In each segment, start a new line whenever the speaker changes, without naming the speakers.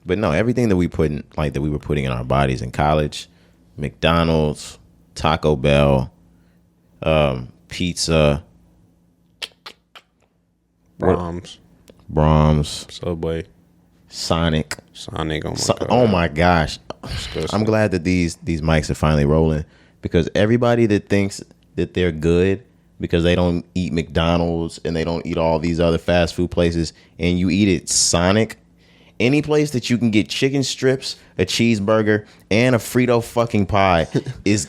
But no, everything that we were putting in our bodies in college, McDonald's, Taco Bell, pizza, Brahms,
Subway,
Sonic.
Oh my god.
Oh my gosh. I'm glad that these mics are finally rolling, because everybody that thinks that they're good because they don't eat McDonald's and they don't eat all these other fast food places, and you eat at Sonic, any place that you can get chicken strips, a cheeseburger, and a Frito fucking pie is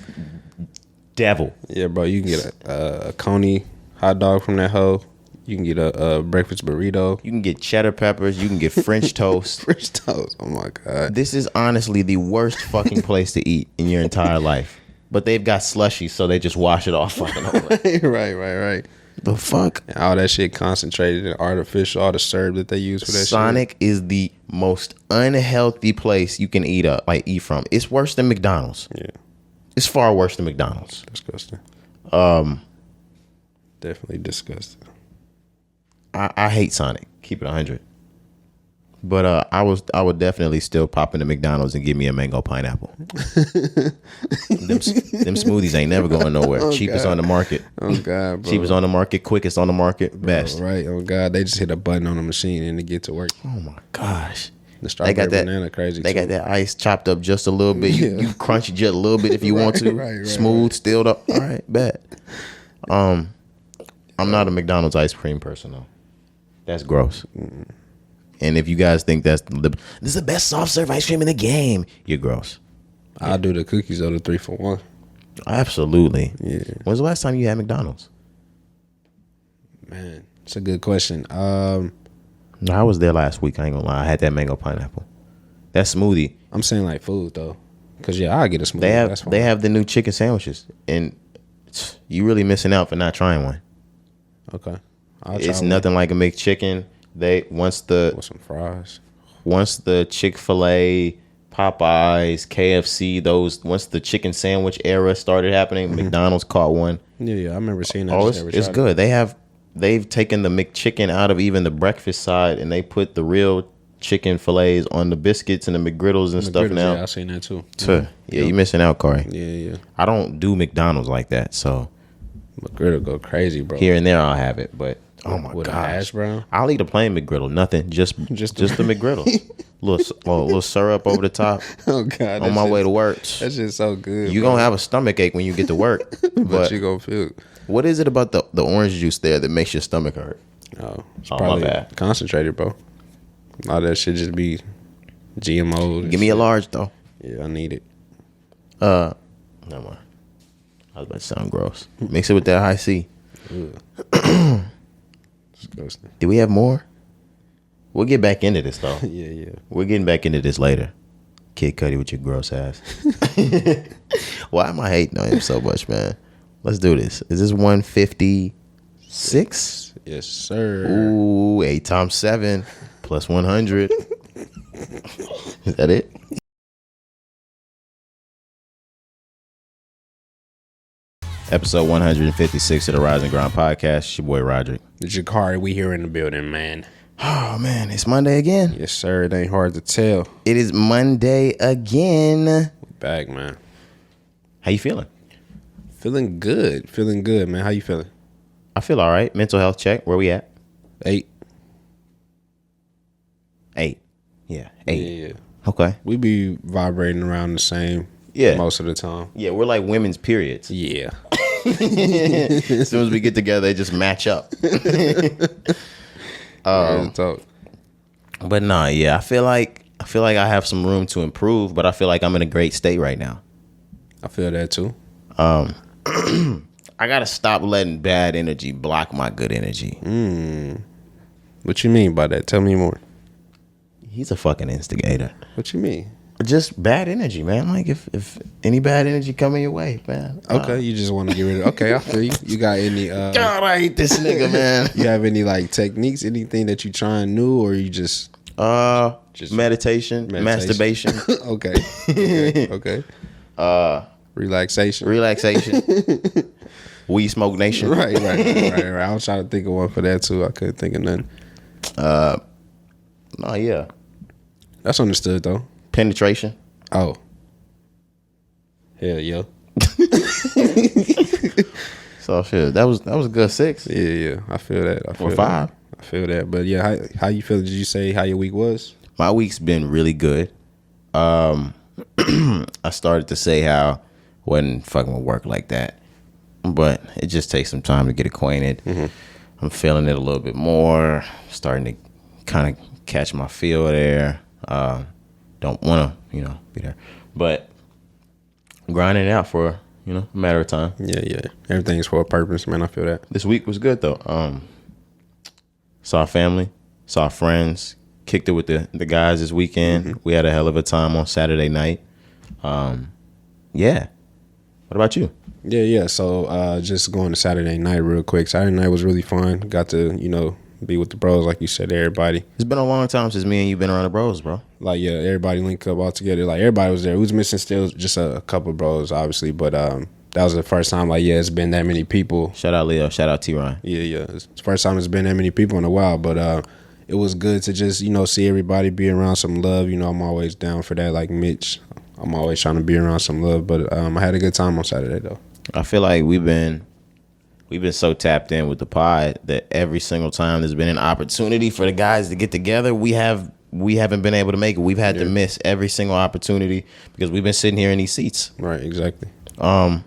devil.
Yeah, bro, you can get a Coney hot dog from that hoe. You can get a breakfast burrito.
You can get cheddar peppers. You can get French toast.
French toast. Oh my god.
This is honestly the worst fucking place to eat in your entire life. But they've got slushies, so they just wash it off fucking over.
Right.
The fuck?
And all that shit concentrated and artificial, all the syrup that they use for that
Sonic
shit.
is the most unhealthy place you can eat from. It's worse than McDonald's.
Yeah.
It's far worse than McDonald's.
Disgusting. Definitely disgusting.
I hate Sonic. Keep it 100. But I would definitely still pop into McDonald's and give me a mango pineapple. them smoothies ain't never going nowhere.
Oh,
Cheapest
God.
on the market.
Oh God, bro.
Cheapest on the market, quickest on the market, best.
Bro, right. Oh God, they just hit a button on the machine and it get to work.
Oh my gosh.
The strawberry banana crazy.
They got that ice chopped up just a little bit. You crunch it just a little bit if you want to.
Right,
Smooth, stilled up. All right, bet. I'm not a McDonald's ice cream person though. That's gross. Mm-mm. And if you guys think this is the best soft serve ice cream in the game, you're gross.
I'll do the cookies though, the 3 for $1.
Absolutely.
Yeah.
When's the last time you had McDonald's?
Man, it's a good question.
No, I was there last week. I ain't gonna lie. I had that mango pineapple. That smoothie.
I'm saying like food though, cause I'll get a smoothie.
They have the new chicken sandwiches, and you really missing out for not trying one.
Okay.
It's nothing like a McChicken. Once
with some fries.
Once the Chick-fil-A, Popeyes, KFC, once the chicken sandwich era started happening, mm-hmm. McDonald's caught one.
Yeah, I remember seeing that.
Oh, it's good. They've taken the McChicken out of even the breakfast side, and they put the real chicken fillets on the biscuits and the McGriddles and stuff now.
Yeah, I seen that too.
Yeah, you missing out, Cari.
Yeah.
I don't do McDonald's like that, so
McGriddle go crazy, bro.
Here and there I'll have it, but oh my
with
gosh.
A hash brown?
I'll eat a plain McGriddle. Nothing. Just the McGriddle. little syrup over the top.
Oh God.
On my way to work.
That's just so good.
You're going to have a stomach ache when you get to work.
but you going to feel.
What is it about the orange juice there that makes your stomach hurt?
Oh, it's probably
bad.
Concentrated, bro. All that shit just be GMO.
Give me a large though.
Yeah, I need it.
Never mind. I was about to sound gross. Mix it with that high C.
Disgusting.
Do we have more? We'll get back into this though.
Yeah.
We're getting back into this later. Kid Cudi with your gross ass. Why am I hating on him so much, man? Let's do this. Is this 156?
Yes, sir.
Ooh, 8 times 7 plus 100. Is that it? Episode 156 of the Rise and Grind podcast. It's your boy Roderick.
It's your Kari. We here in the building, man.
Oh man, it's Monday again.
Yes, sir. It ain't hard to tell.
It is Monday again.
We back, man.
How you feeling?
Feeling good, man. How you feeling?
I feel all right. Mental health check. Where we at?
8.
Yeah, 8.
Yeah.
Okay.
We be vibrating around the same.
Yeah.
Most of the time.
Yeah, we're like women's periods.
Yeah.
As soon as we get together, they just match up. But nah, yeah, I feel like I have some room to improve, but I feel like I'm in a great state right now.
I feel that too.
I gotta stop letting bad energy block my good energy.
What you mean by that? Tell me more.
He's a fucking instigator.
What you mean?
Just bad energy, man. Like if any bad energy coming your way, man.
Okay, you just want to get rid of. Okay, I feel you. You got any?
God, I hate this nigga, man.
You have any like techniques? Anything that you trying new, or you just
meditation, masturbation.
Okay. Relaxation.
Weed smoke nation.
Right. I was trying to think of one for that too. I couldn't think of nothing.
No, yeah.
That's understood though.
Penetration.
Oh. Hell yeah.
So shit, that was a good 6.
Yeah. I feel that. I feel
Or 5.
That. I feel that. But yeah, how you feel? Did you say how your week was?
My week's been really good. I started to say how I wasn't fucking with work like that, but it just takes some time to get acquainted. Mm-hmm. I'm feeling it a little bit more. Starting to kind of catch my feel there. Don't want to, be there, but grinding it out for a matter of time.
Yeah. Everything's for a purpose, man. I feel that.
This week was good though. Saw family, saw friends, kicked it with the guys this weekend. Mm-hmm. We had a hell of a time on Saturday night. Yeah. What about you?
Yeah. So just going to Saturday night real quick. Saturday night was really fun. Got to, be with the bros, like you said, everybody.
It's been a long time since me and you been around the bros, bro.
Like, yeah, everybody linked up all together. Like, everybody was there. We was missing still just a couple bros, obviously. But that was the first time, like, yeah, it's been that many people.
Shout out Leo. Shout out T-Ryan.
Yeah. It's the first time it's been that many people in a while. But it was good to just, see everybody, be around some love. I'm always down for that. Like Mitch, I'm always trying to be around some love. But I had a good time on Saturday, though.
I feel like we've been so tapped in with the pod that every single time there's been an opportunity for the guys to get together, we haven't been able to make it. We've had to miss every single opportunity because we've been sitting here in these seats.
Right, exactly.
And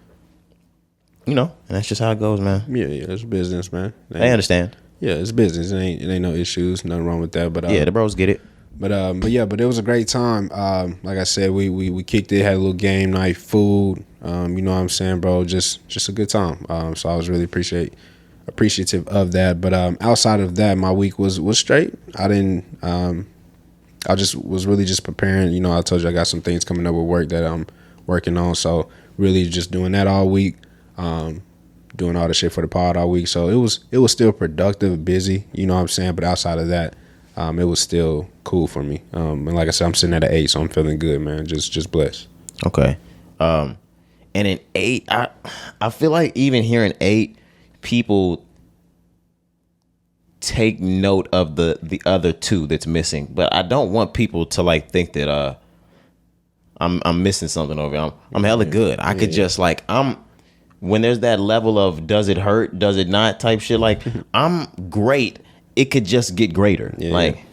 that's just how it goes, man.
Yeah, it's business, man.
I understand.
Yeah, it's business. It ain't no issues, nothing wrong with that. But
the bros get it.
But it was a great time. Like I said, we kicked it, had a little game night, food. You know what I'm saying, bro? Just a good time. So I was really appreciative of that. But outside of that, my week was straight. I didn't. I just was really just preparing. I told you I got some things coming up with work that I'm working on. So really just doing that all week. Doing all the shit for the pod all week. So it was still productive, busy. You know what I'm saying? But outside of that, it was still cool for me. And like I said, I'm sitting at an 8, so I'm feeling good, man. Just blessed.
Okay. And an 8, I feel like even here in 8, people take note of the other 2 that's missing. But I don't want people to like think that I'm missing something over here. I'm hella good. I could just like when there's that level of does it hurt, does it not type shit, like I'm great. It could just get greater.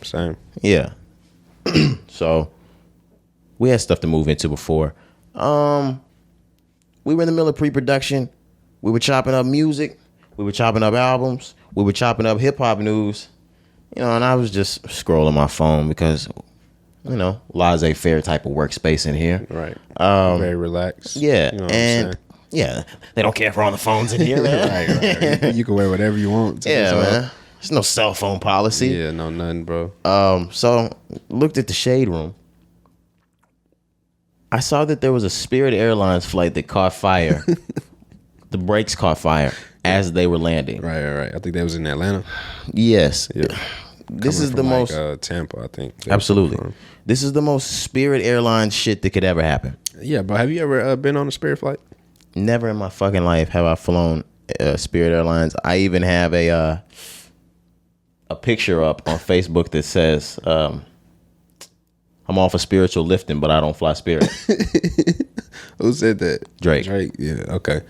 Same.
Yeah. So we had stuff to move into before. We were in the middle of pre-production. We were chopping up music. We were chopping up albums. We were chopping up hip-hop news. And I was just scrolling my phone because, laissez-faire type of workspace in here.
Right. Very relaxed.
Yeah. They don't care if we're on the phones in here, man.
Right. You can wear whatever you want.
Man. There's no cell phone policy.
Yeah, no nothing, bro.
So looked at the shade room. I saw that there was a Spirit Airlines flight that caught fire. The brakes caught fire as they were landing.
Right. I think that was in Atlanta.
Yes.
Yeah.
This is the most
Tampa, I think.
Absolutely. This is the most Spirit Airlines shit that could ever happen.
Yeah, but have you ever been on a Spirit flight?
Never in my fucking life have I flown Spirit Airlines. I even have a picture up on Facebook that says I'm all for spiritual lifting, but I don't fly Spirit.
Who said that?
Drake.
Yeah, okay.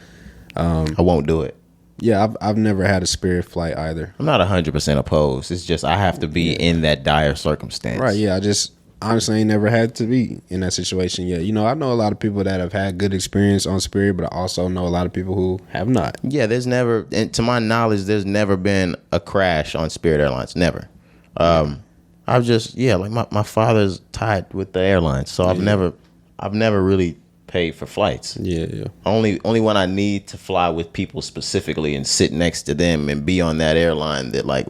I won't do it.
Yeah, I've never had a Spirit flight either.
I'm not 100% opposed. It's just I have to be in that dire circumstance.
Right, yeah. I just honestly ain't never had to be in that situation yet. I know a lot of people that have had good experience on Spirit, but I also know a lot of people who have not. Yeah,
there's never, and to my knowledge, there's never been a crash on Spirit Airlines. Never. I've just, like my father's tied with the airlines, so I've never really paid for flights.
Yeah.
Only when I need to fly with people specifically and sit next to them and be on that airline that like.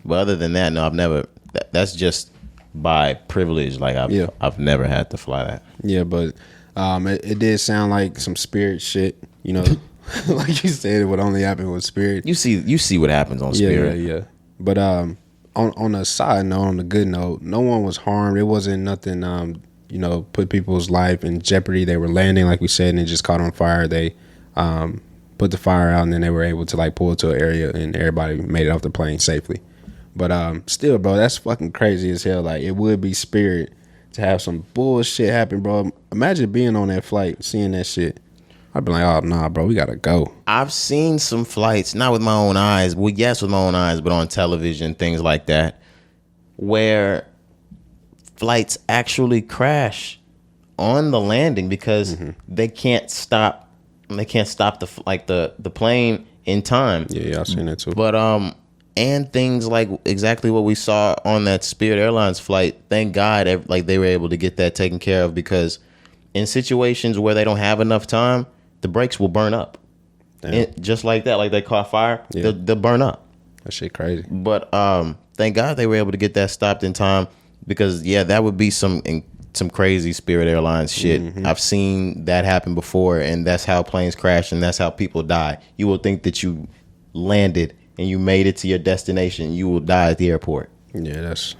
But other than that, no, I've never. That's just by privilege. Like I've never had to fly that.
Yeah, but it did sound like some Spirit shit. Like you said, it would only happen with Spirit.
You see what happens on Spirit.
Yeah. But on a side note, on the good note, no one was harmed. It wasn't nothing. Put people's life in jeopardy. They were landing, like we said, and it just caught on fire. They put the fire out, and then they were able to like pull to an area, and everybody made it off the plane safely. But still, bro, that's fucking crazy as hell. Like, it would be spirit to have some bullshit happen, bro. Imagine being on that flight, seeing that shit. I'd be like, oh, nah, bro, we gotta go.
I've seen some flights, not with my own eyes. Well, yes, with my own eyes, but on television, things like that, where flights actually crash on the landing because they can't stop. They can't stop the plane in time.
Yeah, I've seen that too.
But and things like exactly what we saw on that Spirit Airlines flight. Thank God, like they were able to get that taken care of, because in situations where they don't have enough time, the brakes will burn up. Just like that, like they caught fire, they'll burn up.
That shit crazy.
But thank God they were able to get that stopped in time, because that would be some crazy Spirit Airlines shit. I've seen that happen before, and that's how planes crash, and that's how people die. You will think that you landed and you made it to your destination. You will die at the airport.
Yeah, that's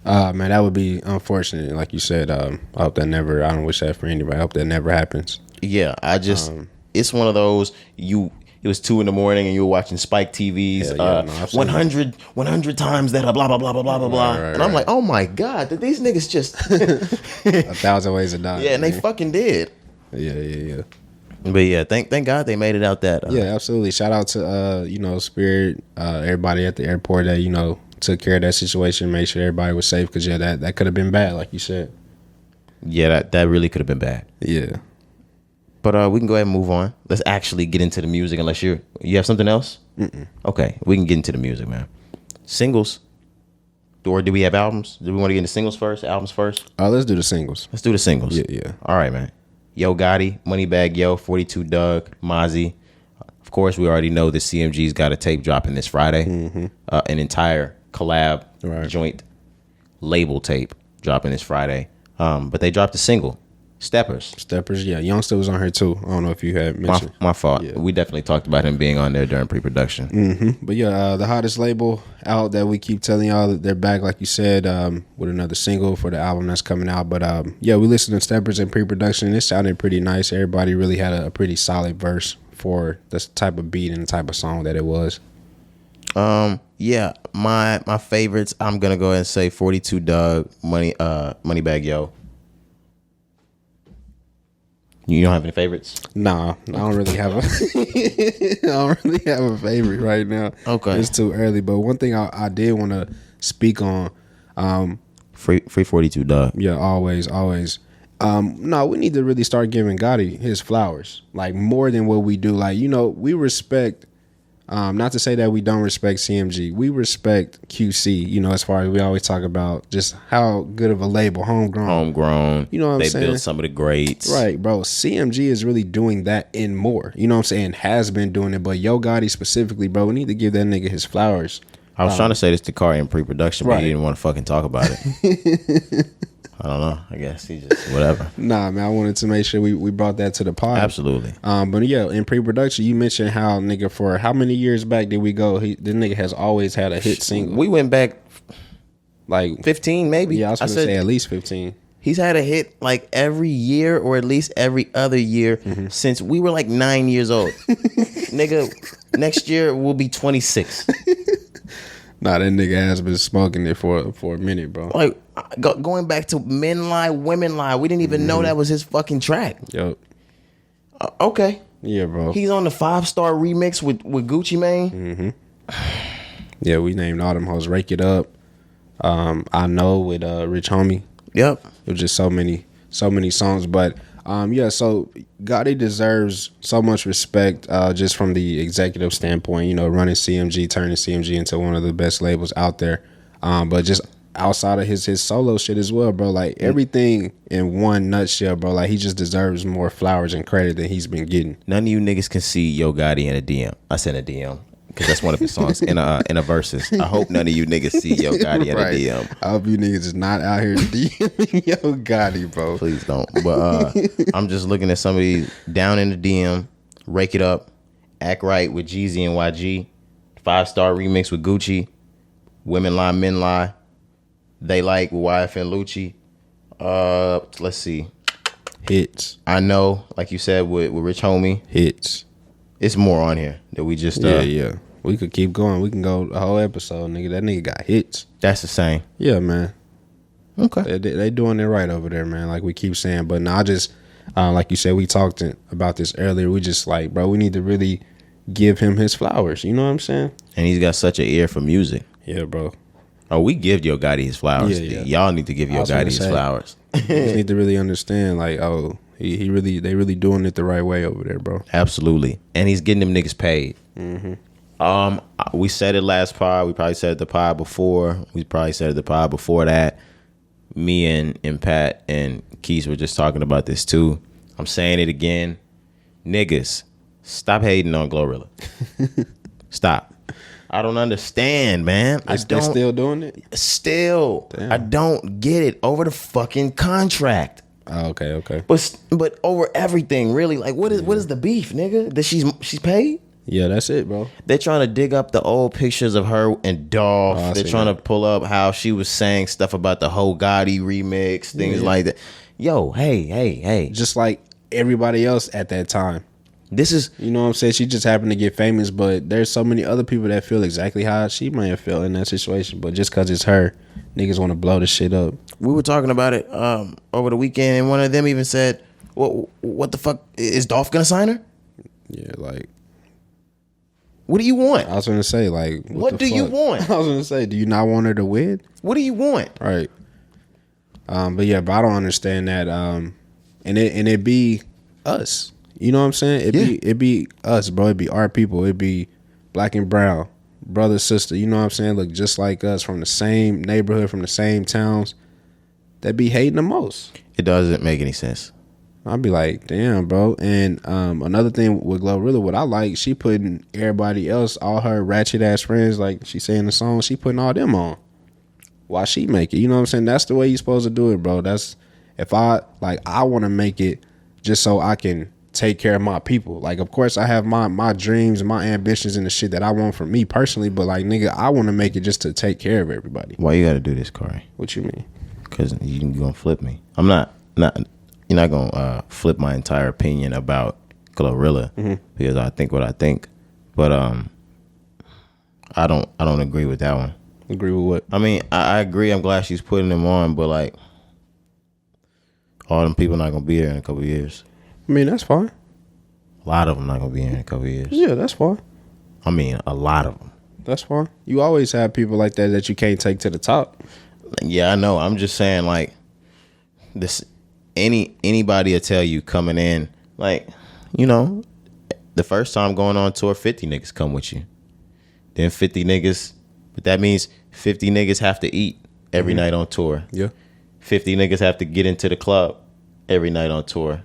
man, that would be unfortunate. Like you said, I hope that never. I don't wish that for anybody. I hope that never happens.
Yeah, I just it's one of those it was 2 a.m. and you were watching Spike TV's 100 times that blah blah blah blah blah blah blah, and I'm like, oh my God, did these niggas just
1,000 ways to die?
Yeah, and they fucking did.
Yeah.
But yeah, thank God they made it out that.
Yeah, absolutely. Shout out to Spirit, everybody at the airport that took care of that situation, made sure everybody was safe, because that could have been bad, like you said.
Yeah, that really could have been bad.
Yeah.
But we can go ahead and move on. Let's actually get into the music, unless you have something else? Okay, we can get into the music, man. Singles. Or do we have albums? Do we want to get into singles first, albums first?
Let's do the singles.
Let's do the singles.
Yeah.
All right, man. Yo Gotti, Moneybagg Yo, 42 Doug, Mozzie. Of course, we already know that CMG's got a tape dropping this Friday. An entire collab joint label tape dropping this Friday. But they dropped a single. Steppers, yeah.
Youngster was on here too. I don't know if you had mentioned.
My fault.
Yeah.
We definitely talked about him being on there during pre-production.
But yeah, the hottest label out that we keep telling y'all that they're back, like you said, with another single for the album that's coming out. But we listened to Steppers in pre-production. It sounded pretty nice. Everybody really had a pretty solid verse for this type of beat and the type of song that it was.
Yeah, my favorites, I'm gonna go ahead and say 42 Doug, Moneybagg Yo. You don't have any favorites?
Nah, I don't really have a favorite right now.
Okay.
It's too early. But one thing I did want to speak on.
Free 42 Doug.
Yeah, always. No, we need to really start giving Gotti his flowers, like more than what we do. Like, we respect, not to say that we don't respect CMG. We respect QC, as far as we always talk about just how good of a label, homegrown. You know what I'm saying?
They built some of the greats.
Right, bro. CMG is really doing that and more. You know what I'm saying? Has been doing it. But Yo Gotti specifically, bro, we need to give that nigga his flowers.
I was trying to say this to Cari in pre-production, but he didn't want to fucking talk about it. I don't know. I guess he just whatever.
Nah, man. I wanted to make sure we brought that to the pod.
Absolutely.
But yeah, in pre-production, you mentioned how nigga for how many years back did we go? The nigga has always had a hit single.
We went back
like
15, maybe.
Yeah, I was gonna say at least 15.
He's had a hit like every year, or at least every other year since we were like 9 years old. Nigga, next year we'll be 26.
Nah, that nigga has been smoking it for a minute, bro.
Like going back to Men Lie, Women Lie, we didn't even know that was his fucking track.
Yup.
Okay.
Yeah, bro.
He's on the 5-star remix with Gucci Mane.
Yeah, we named all them hoes. Rake It Up. I Know with Rich Homie.
Yep.
It was just so many songs, but so Gotti deserves so much respect just from the executive standpoint, running CMG, turning CMG into one of the best labels out there. But just outside of his solo shit as well, bro, like everything in one nutshell, bro, like he just deserves more flowers and credit than he's been getting.
None of you niggas can see Yo Gotti in a DM. I said a DM because that's one of his songs in a verses. I hope none of you niggas see Yo Gotti in a DM.
I hope you niggas is not out here DMing Yo Gotti, bro.
Please don't. But I'm just looking at somebody down in the DM, Rake It Up, Act Right with Jeezy and YG, 5-star remix with Gucci, Women Lie, Men Lie, They Like with YF and Lucci. Let's see.
Hits.
I Know, like you said, with Rich Homie.
Hits.
It's more on here that we just
yeah. We could keep going. We can go the whole episode, nigga. That nigga got hits.
That's the same.
Yeah, man.
Okay.
They doing it right over there, man. Like we keep saying. But now I just, like you said, we talked about this earlier. We just like, bro, we need to really give him his flowers. You know what I'm saying?
And he's got such an ear for music.
Yeah, bro.
Oh, we give Yo Gotti his flowers.
Yeah.
Y'all need to give Yo Gotti his flowers.
You just need to really understand, like, oh, they really doing it the right way over there, bro.
Absolutely. And he's getting them niggas paid. We said it last pod. We probably said it the pod before. We probably said it the pod before that. Me and Pat and Keith were just talking about this too. I'm saying it again. Niggas, stop hating on Glorilla. Stop. I don't understand, man.
They're still doing it?
Still. Damn. I don't get it over the fucking contract.
Oh, okay.
But over everything, really. Like, what is the beef, nigga? That she's paid?
Yeah, that's it, bro.
They're trying to dig up the old pictures of her and Dolph. They're trying to pull up how she was saying stuff about the whole Gotti remix, things like that. Yo, hey.
Just like everybody else at that time.
This is...
You know what I'm saying? She just happened to get famous, but there's so many other people that feel exactly how she might have felt in that situation. But just because it's her, niggas want to blow the shit up.
We were talking about it over the weekend, and one of them even said, what the fuck? Is Dolph going to sign her?
Yeah, like...
What do you want?
I was going to say, like...
What do you want?
I was going to say, do you not want her to win?
What do you want?
Right. But yeah, but I don't understand that. And it be us. You know what I'm saying? It be us, bro. It be our people. It be black and brown, brother, sister. You know what I'm saying? Look just like us, from the same neighborhood, from the same towns. That be hating the most.
It doesn't make any sense.
I'd be like, damn, bro. And another thing with Glorilla, what I like, she putting everybody else, all her ratchet ass friends, like she saying the song, she putting all them on. Why she make it? You know what I'm saying? That's the way you supposed to do it, bro. That's if I want to make it just so I can take care of my people. Like, of course, I have my dreams and my ambitions and the shit that I want for me personally, but like, nigga, I want to make it just to take care of everybody.
Why you got to do this, Cari?
What you mean?
Because you're going to flip me. I'm not. You're not going to flip my entire opinion about Glorilla because I think what I think. But I don't agree with that one.
Agree with what?
I mean, I agree. I'm glad she's putting them on, but like, all them people not going to be here in a couple of years.
I mean, that's fine.
A lot of them not going to be here in a couple of years.
Yeah, that's fine.
I mean, a lot of them.
That's fine. You always have people like that you can't take to the top.
Yeah, I know. I'm just saying, like, this. Anybody will tell you coming in, like, you know, the first time going on tour, 50 niggas come with you. Then 50 niggas, but that means 50 niggas have to eat every night on tour.
Yeah.
50 niggas have to get into the club every night on tour.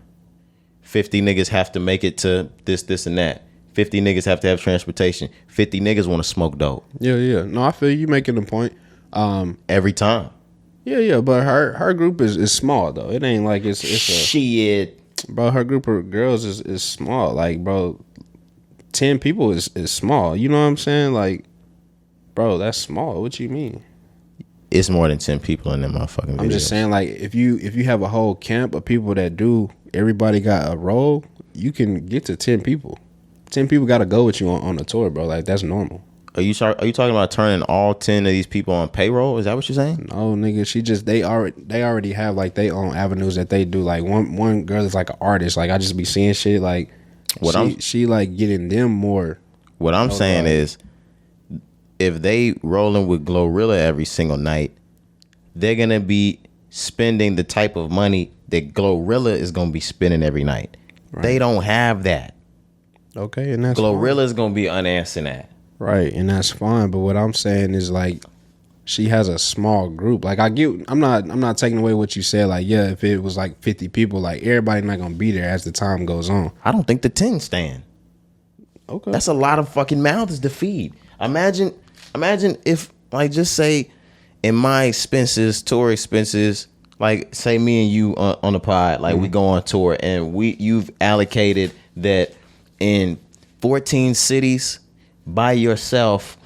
50 niggas have to make it to this, and that. 50 niggas have to have transportation. 50 niggas want to smoke dope.
Yeah. No, I feel you making a point.
Every time.
Yeah, but her group is small though. It ain't like it's a
shit.
Bro, her group of girls is small. Like, bro, 10 people is small. You know what I'm saying? Like, bro, that's small. What you mean?
It's more than 10 people in that motherfucking videos.
I'm just saying, like, if you have a whole camp of people that do, everybody got a role, you can get to 10 people. 10 people got to go with you on the tour, bro. Like, that's normal.
Are you talking about turning all 10 of these people on payroll? Is that what you're saying?
No, nigga. They already have like their own avenues that they do. Like one girl is like an artist. Like I just be seeing shit. Like she like getting them more.
What I'm saying is, if they rolling with Glorilla every single night, they're gonna be spending the type of money that Glorilla is gonna be spending every night. Right. They don't have that.
Okay, and that's
Glorilla is gonna be unanswering that.
Right, and that's fine. But what I'm saying is, like, she has a small group. Like, I'm not taking away what you said. Like, yeah, if it was like 50 people, like everybody not gonna be there as the time goes on.
I don't think the 10 stand.
Okay,
that's a lot of fucking mouths to feed. Imagine if, like, just say in my expenses, tour expenses, like say me and you on the pod, like we go on tour and you've allocated that in 14 cities. By yourself,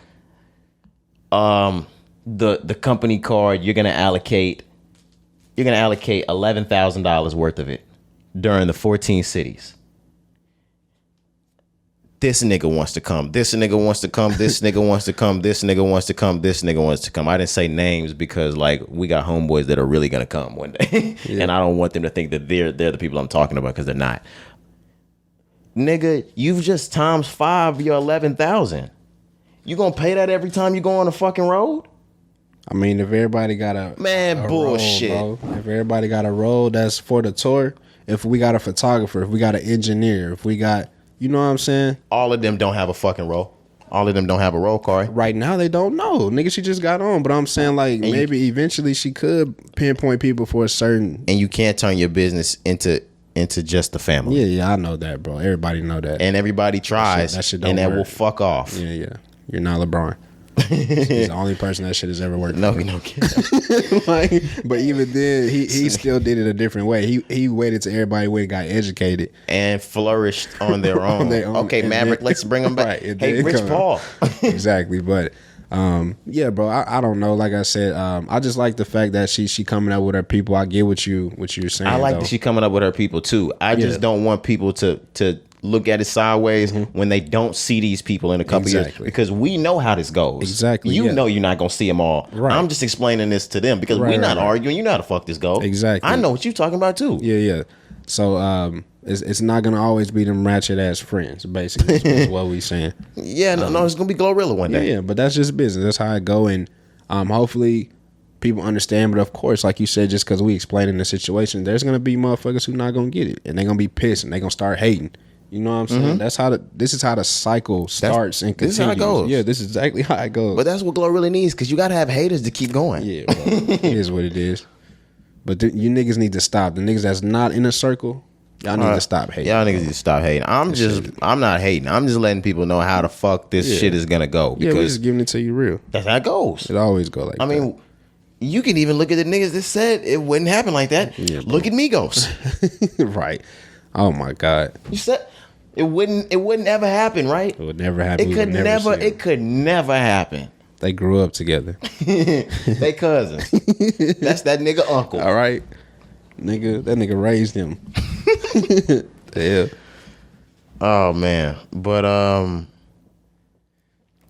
the company card, you're gonna allocate $11,000 worth of it during the 14 cities. this nigga wants to come, this nigga wants to come, this nigga wants to come, this nigga wants to come, this nigga wants to come. I didn't say names because like we got homeboys that are really gonna come one day, and I don't want them to think that they're the people I'm talking about because they're not. Nigga, you've just times 5 your 11,000. You gonna pay that every time you go on the fucking road?
I mean, if everybody got a
bullshit.
Roll, bro. If everybody got a role that's for the tour, if we got a photographer, if we got an engineer, if we got, you know what I'm saying?
All of them don't have a fucking role. All of them don't have a role, Cari.
Right now, they don't know. Nigga, she just got on. But I'm saying, like, and maybe eventually she could pinpoint people for a certain...
And you can't turn your business into just the family.
Yeah, I know that, bro. Everybody know that.
And everybody tries, that shit don't and that work. Will fuck off.
Yeah. You're not LeBron. He's the only person that shit has ever worked.
No kidding.
Like, but even then, he still did it a different way. He waited till everybody went and got educated
and flourished on their own. On their own. Okay, Maverick, let's bring them back. Right, hey, Rich Paul.
Exactly, but yeah, bro. I don't know. Like I said, I just like the fact that she coming out with her people. I get what you're saying.
I like that she coming up with her people too. I just don't want people to look at it sideways when they don't see these people in a couple years, because we know how this goes.
Exactly.
You know you're not gonna see them all. Right. I'm just explaining this to them because we're not arguing. You know how the fuck this goes.
Exactly.
I know what you're talking about too.
Yeah. So it's not gonna always be them ratchet ass friends. Basically, is what we saying.
Yeah. No, it's gonna be Glorilla one day.
Yeah, but that's just business. That's how it go, and hopefully people understand. But of course, like you said, just because we explaining the situation, there's gonna be motherfuckers who not gonna get it, and they're gonna be pissed, and they're gonna start hating. You know what I'm saying? That's how this is how the cycle starts and continues. This is how it goes. Yeah, this is exactly how it goes.
But that's what Glow really needs, because you got to have haters to keep going.
Yeah, bro. It is what it is. But you niggas need to stop. The niggas that's not in a circle, y'all need to stop hating.
Y'all niggas need to stop hating. I'm not hating. I'm just letting people know how the fuck this shit is going to go.
Because we're just giving it to you real.
That's how it goes.
It always go like that.
I mean, you can even look at the niggas that said it wouldn't happen like that. Yeah, look at Migos.
Right. Oh, my God.
You said... It wouldn't ever happen, right?
It would never happen.
It could never happen.
They grew up together.
They cousins. That's that nigga uncle.
All right. That nigga raised him. Yeah.
Oh man. But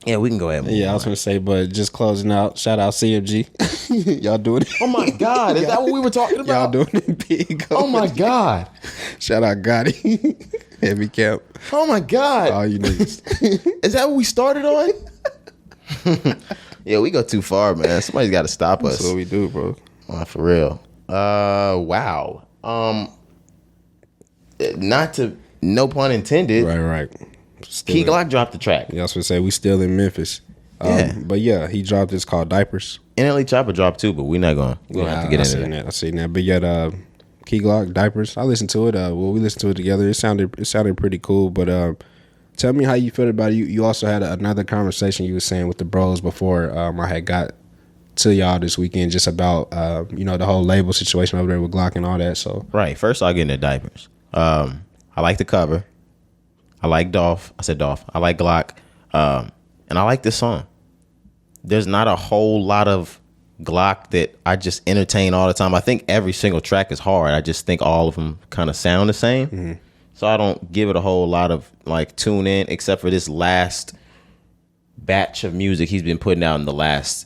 yeah, we can go ahead.
Yeah, I was gonna say, but just closing out, shout out CMG. Y'all doing it.
Oh my God. Is that what we were talking about?
Y'all doing it big.
Oh my God.
Shout out Gotti. Heavy cap.
Oh my God.
All you niggas.
Is that what we started on? Yeah, we go too far, man. Somebody's got to stop us.
That's what we do, bro.
For real. Wow. Not to, no pun intended.
Right.
Key Glock dropped the track.
Yeah, I was gonna say we still in Memphis.
Yeah.
But yeah, he dropped this called Diapers.
NLE Chopper dropped too, but we're not going to have to get into that.
I seen that. But yet, Key Glock, Diapers. I listened to it. We listened to it together. It sounded pretty cool. But tell me how you feel about it. You also had another conversation you were saying with the bros before I had got to y'all this weekend, just about the whole label situation over there with Glock and all that. So
right. First, I'll get into Diapers. I like the cover. I like Dolph. I said Dolph. I like Glock. And I like this song. There's not a whole lot of Glock that I just entertain all the time. I think every single track is hard. I just think all of them kind of sound the same. Mm-hmm. So I don't give it a whole lot of like tune in, except for this last batch of music he's been putting out in the last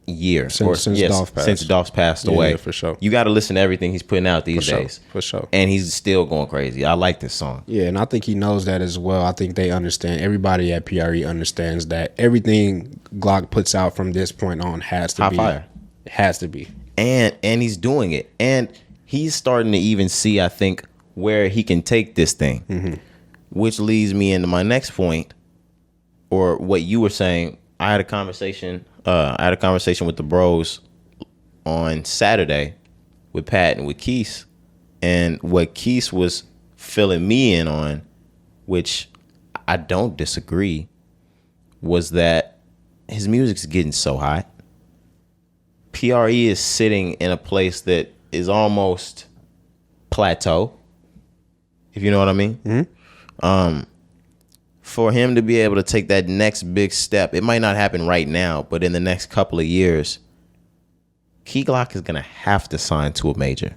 year. Since Dolph's passed away.
Yeah, for sure.
You got to listen to everything he's putting out these days.
For sure.
And he's still going crazy. I like this song.
Yeah, and I think he knows that as well. I think they understand. Everybody at PRE understands that everything Glock puts out from this point on has to be
fire.
It has to be.
And he's doing it. And he's starting to even see, I think, where he can take this thing. Mm-hmm. Which leads me into my next point, or what you were saying. I had a conversation with the bros on Saturday with Pat and with Keese, and what Keese was filling me in on, which I don't disagree, was that his music's getting so hot. PRE is sitting in a place that is almost plateau, if you know what I mean. Mm-hmm. For him to be able to take that next big step, it might not happen right now, but in the next couple of years, Key Glock is going to have to sign to a major.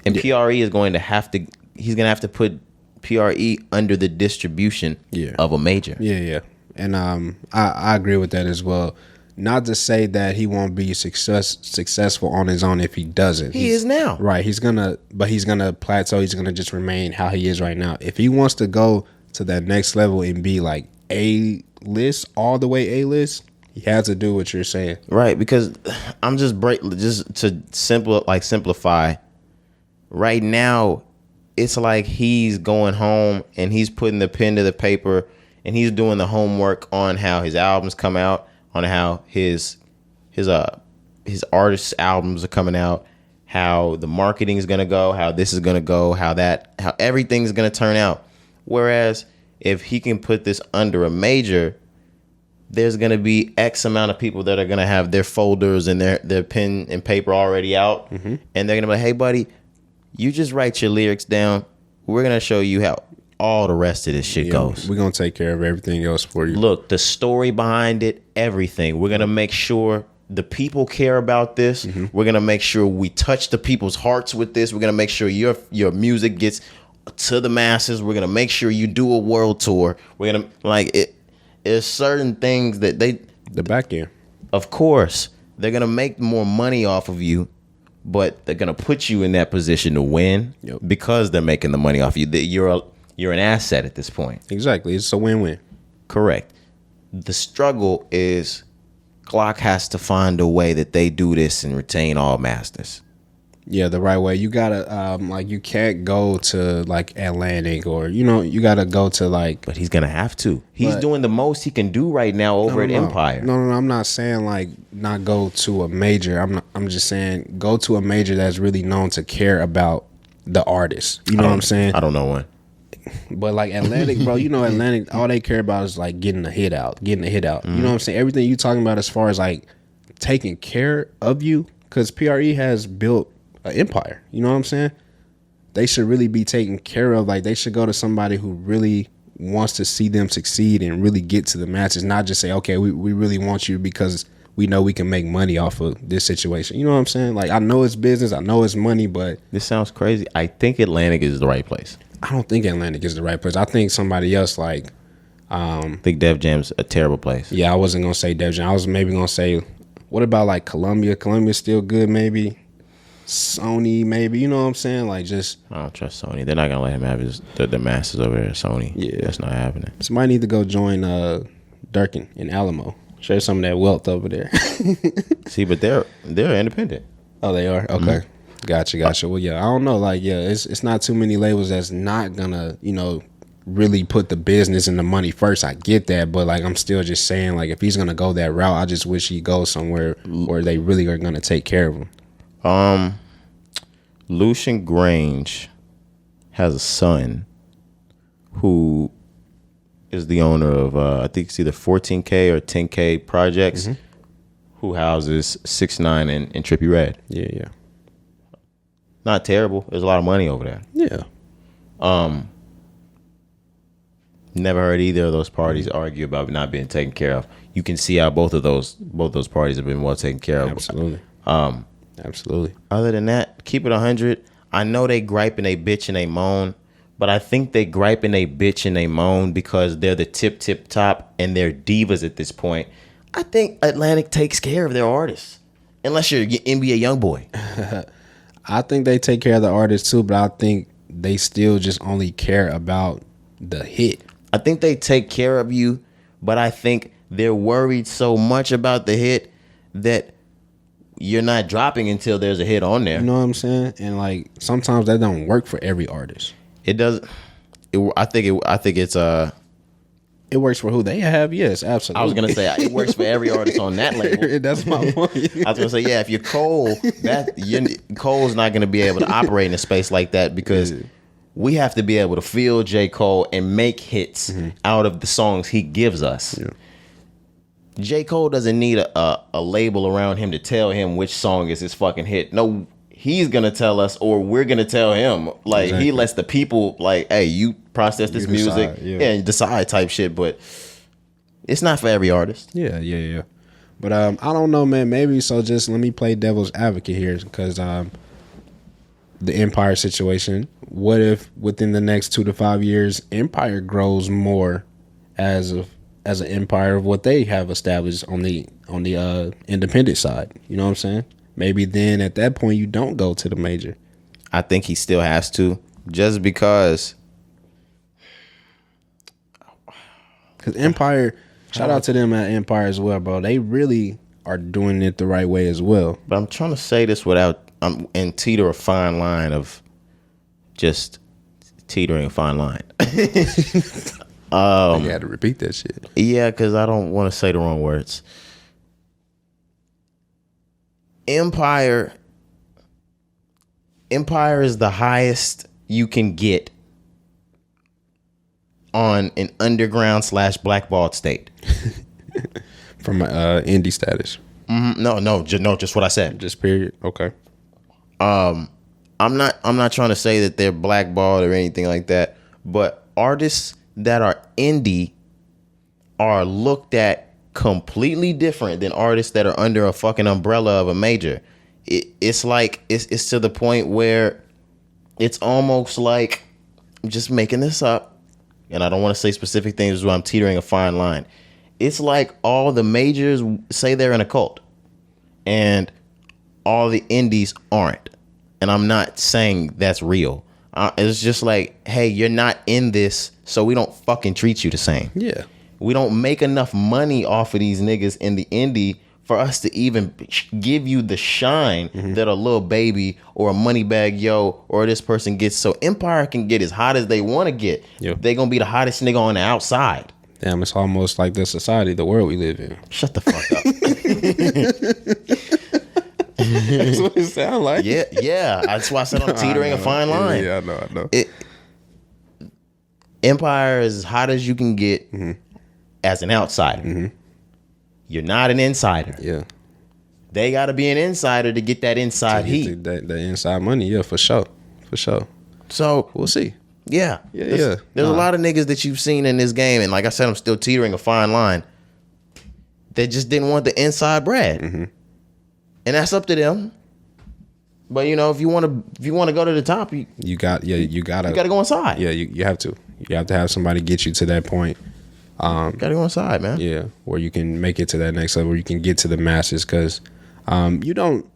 And PRE is going to have to, he's going to have to put PRE under the distribution of a major.
Yeah. And I agree with that as well. Not to say that he won't be successful on his own if he doesn't.
He is now.
Right. He's gonna plateau. He's gonna just remain how he is right now. If he wants to go to that next level and be like A-list, all the way A-list, he has to do what you're saying.
Right, because I'm just to simplify. Right now, it's like he's going home and he's putting the pen to the paper and he's doing the homework on how his albums come out, on how his artists' albums are coming out, how the marketing is gonna go, how this is gonna go, how everything's gonna turn out. Whereas if he can put this under a major, there's gonna be X amount of people that are gonna have their folders and their pen and paper already out, and they're gonna be like, "Hey, buddy, you just write your lyrics down. We're gonna show you how all the rest of this shit goes.
We're gonna take care of everything else for you.
Look, the story behind it, everything. We're gonna make sure the people care about this. We're gonna make sure we touch the people's hearts with this. We're gonna make sure your music gets to the masses. We're gonna make sure you do a world tour. We're gonna there's certain things that
the back end.
Of course, they're gonna make more money off of you, but they're gonna put you in that position to win because they're making the money off you. You're an asset at this point.
Exactly. It's a win-win.
Correct. The struggle is Glock has to find a way that they do this and retain all masters.
Yeah, the right way. You gotta you can't go to like Atlantic or you gotta go to like.
But he's gonna have to. He's doing the most he can do right now over at Empire.
No. I'm not saying like not go to a major. I'm just saying go to a major that's really known to care about the artist. You know what I'm saying?
I don't know one.
But like Atlantic, bro, Atlantic, all they care about is like getting a hit out. You know what I'm saying? Everything you talking about as far as like taking care of you, because PRE has built an empire. You know what I'm saying? They should really be taken care of. Like they should go to somebody who really wants to see them succeed and really get to the matches, not just say, okay, we really want you because we know we can make money off of this situation. You know what I'm saying? Like I know it's business, I know it's money, but
this sounds crazy. I think Atlantic is the right place.
I don't think Atlantic is the right place. I think somebody else like
I think Def Jam's a terrible place.
Yeah, I wasn't gonna say Def Jam. I was maybe gonna say, what about like Columbia? Columbia's still good, maybe. Sony, maybe. You know what I'm saying? Like just
I don't trust Sony. They're not gonna let him have the masters over there at Sony. Yeah, that's not happening.
Somebody need to go join Durkin in Alamo. Share some of that wealth over there.
See, but they're independent.
Oh, they are? Okay. Gotcha. Well, yeah, I don't know. Like, yeah, it's not too many labels that's not gonna, really put the business and the money first. I get that, but like, I'm still just saying, like, if he's gonna go that route, I just wish he goes somewhere where they really are gonna take care of him.
Lucian Grange has a son who is the owner of I think it's either 14K or 10K Projects, who houses 6ix9ine and Trippie Redd.
Yeah.
Not terrible. There's a lot of money over there.
Yeah.
Never heard either of those parties argue about not being taken care of. You can see how both of those parties have been well taken care of.
Absolutely. Absolutely.
Other than that, keep it 100. I know they gripe and they bitch and they moan, but I think they gripe and they bitch and they moan because they're the tip top and they're divas at this point. I think Atlantic takes care of their artists, unless you're NBA YoungBoy.
I think they take care of the artists too, but I think they still just only care about the hit.
I think they take care of you, but I think they're worried so much about the hit that you're not dropping until there's a hit on there.
You know what I'm saying? And like sometimes that don't work for every artist.
It does. I think it's
It works for who they have. Yes, absolutely.
I was gonna say it works for every artist on that label.
That's my point.
I was gonna say, yeah, if you're Cole, Cole's not gonna be able to operate in a space like that because we have to be able to feel J. Cole and make hits out of the songs he gives us. Yeah. J. Cole doesn't need a label around him to tell him which song is his fucking hit. No, he's gonna tell us, or we're gonna tell him. Like exactly. He lets the people like, hey, you process this music and decide type shit. But it's not for every artist.
Yeah. But I don't know, man. Maybe so. Just let me play devil's advocate here, because the Empire situation. what if within the next 2 to 5 years, Empire grows more as an empire of what they have established on the independent side? You know what I'm saying? Maybe then at that point you don't go to the major.
I think he still has to, just because
Empire, shout out to them at Empire as well, bro. They really are doing it the right way as well.
But I'm trying to say this without and teeter a fine line of just teetering a fine line.
You had to repeat that shit.
Yeah, because I don't want to say the wrong words. Empire is the highest you can get on an underground / blackballed state.
From indie status.
No, just what I said.
Just period. Okay.
I'm not trying to say that they're blackballed or anything like that, but artists that are indie are looked at completely different than artists that are under a fucking umbrella of a major. It's like it's to the point where it's almost like, I'm just making this up, and I don't want to say specific things where I'm teetering a fine line. It's like all the majors say they're in a cult, and all the indies aren't. And I'm not saying that's real. It's just like, hey, you're not in this, so we don't fucking treat you the same.
Yeah.
We don't make enough money off of these niggas in the indie for us to even give you the shine that a Lil Baby or a Moneybagg Yo or this person gets. So Empire can get as hot as they want to get.
Yep.
They're going to be the hottest nigga on the outside.
Damn, it's almost like the society, the world we live in.
Shut the fuck up.
That's what it sounds like.
Yeah. That's why I said I'm teetering a fine line.
Yeah, I know.
Empire is as hot as you can get as an outsider. You're not an insider.
Yeah.
They got to be an insider to get that inside heat.
That inside money, yeah, for sure.
So
we'll see.
Yeah.
There's
a lot of niggas that you've seen in this game, and like I said, I'm still teetering a fine line. They just didn't want the inside bread. And that's up to them. But you know, if you want to go to the top, you gotta
go
inside.
Yeah, you have to. You have to have somebody get you to that point.
Gotta go inside, man.
Yeah, where you can make it to that next level, where you can get to the masses, because you don't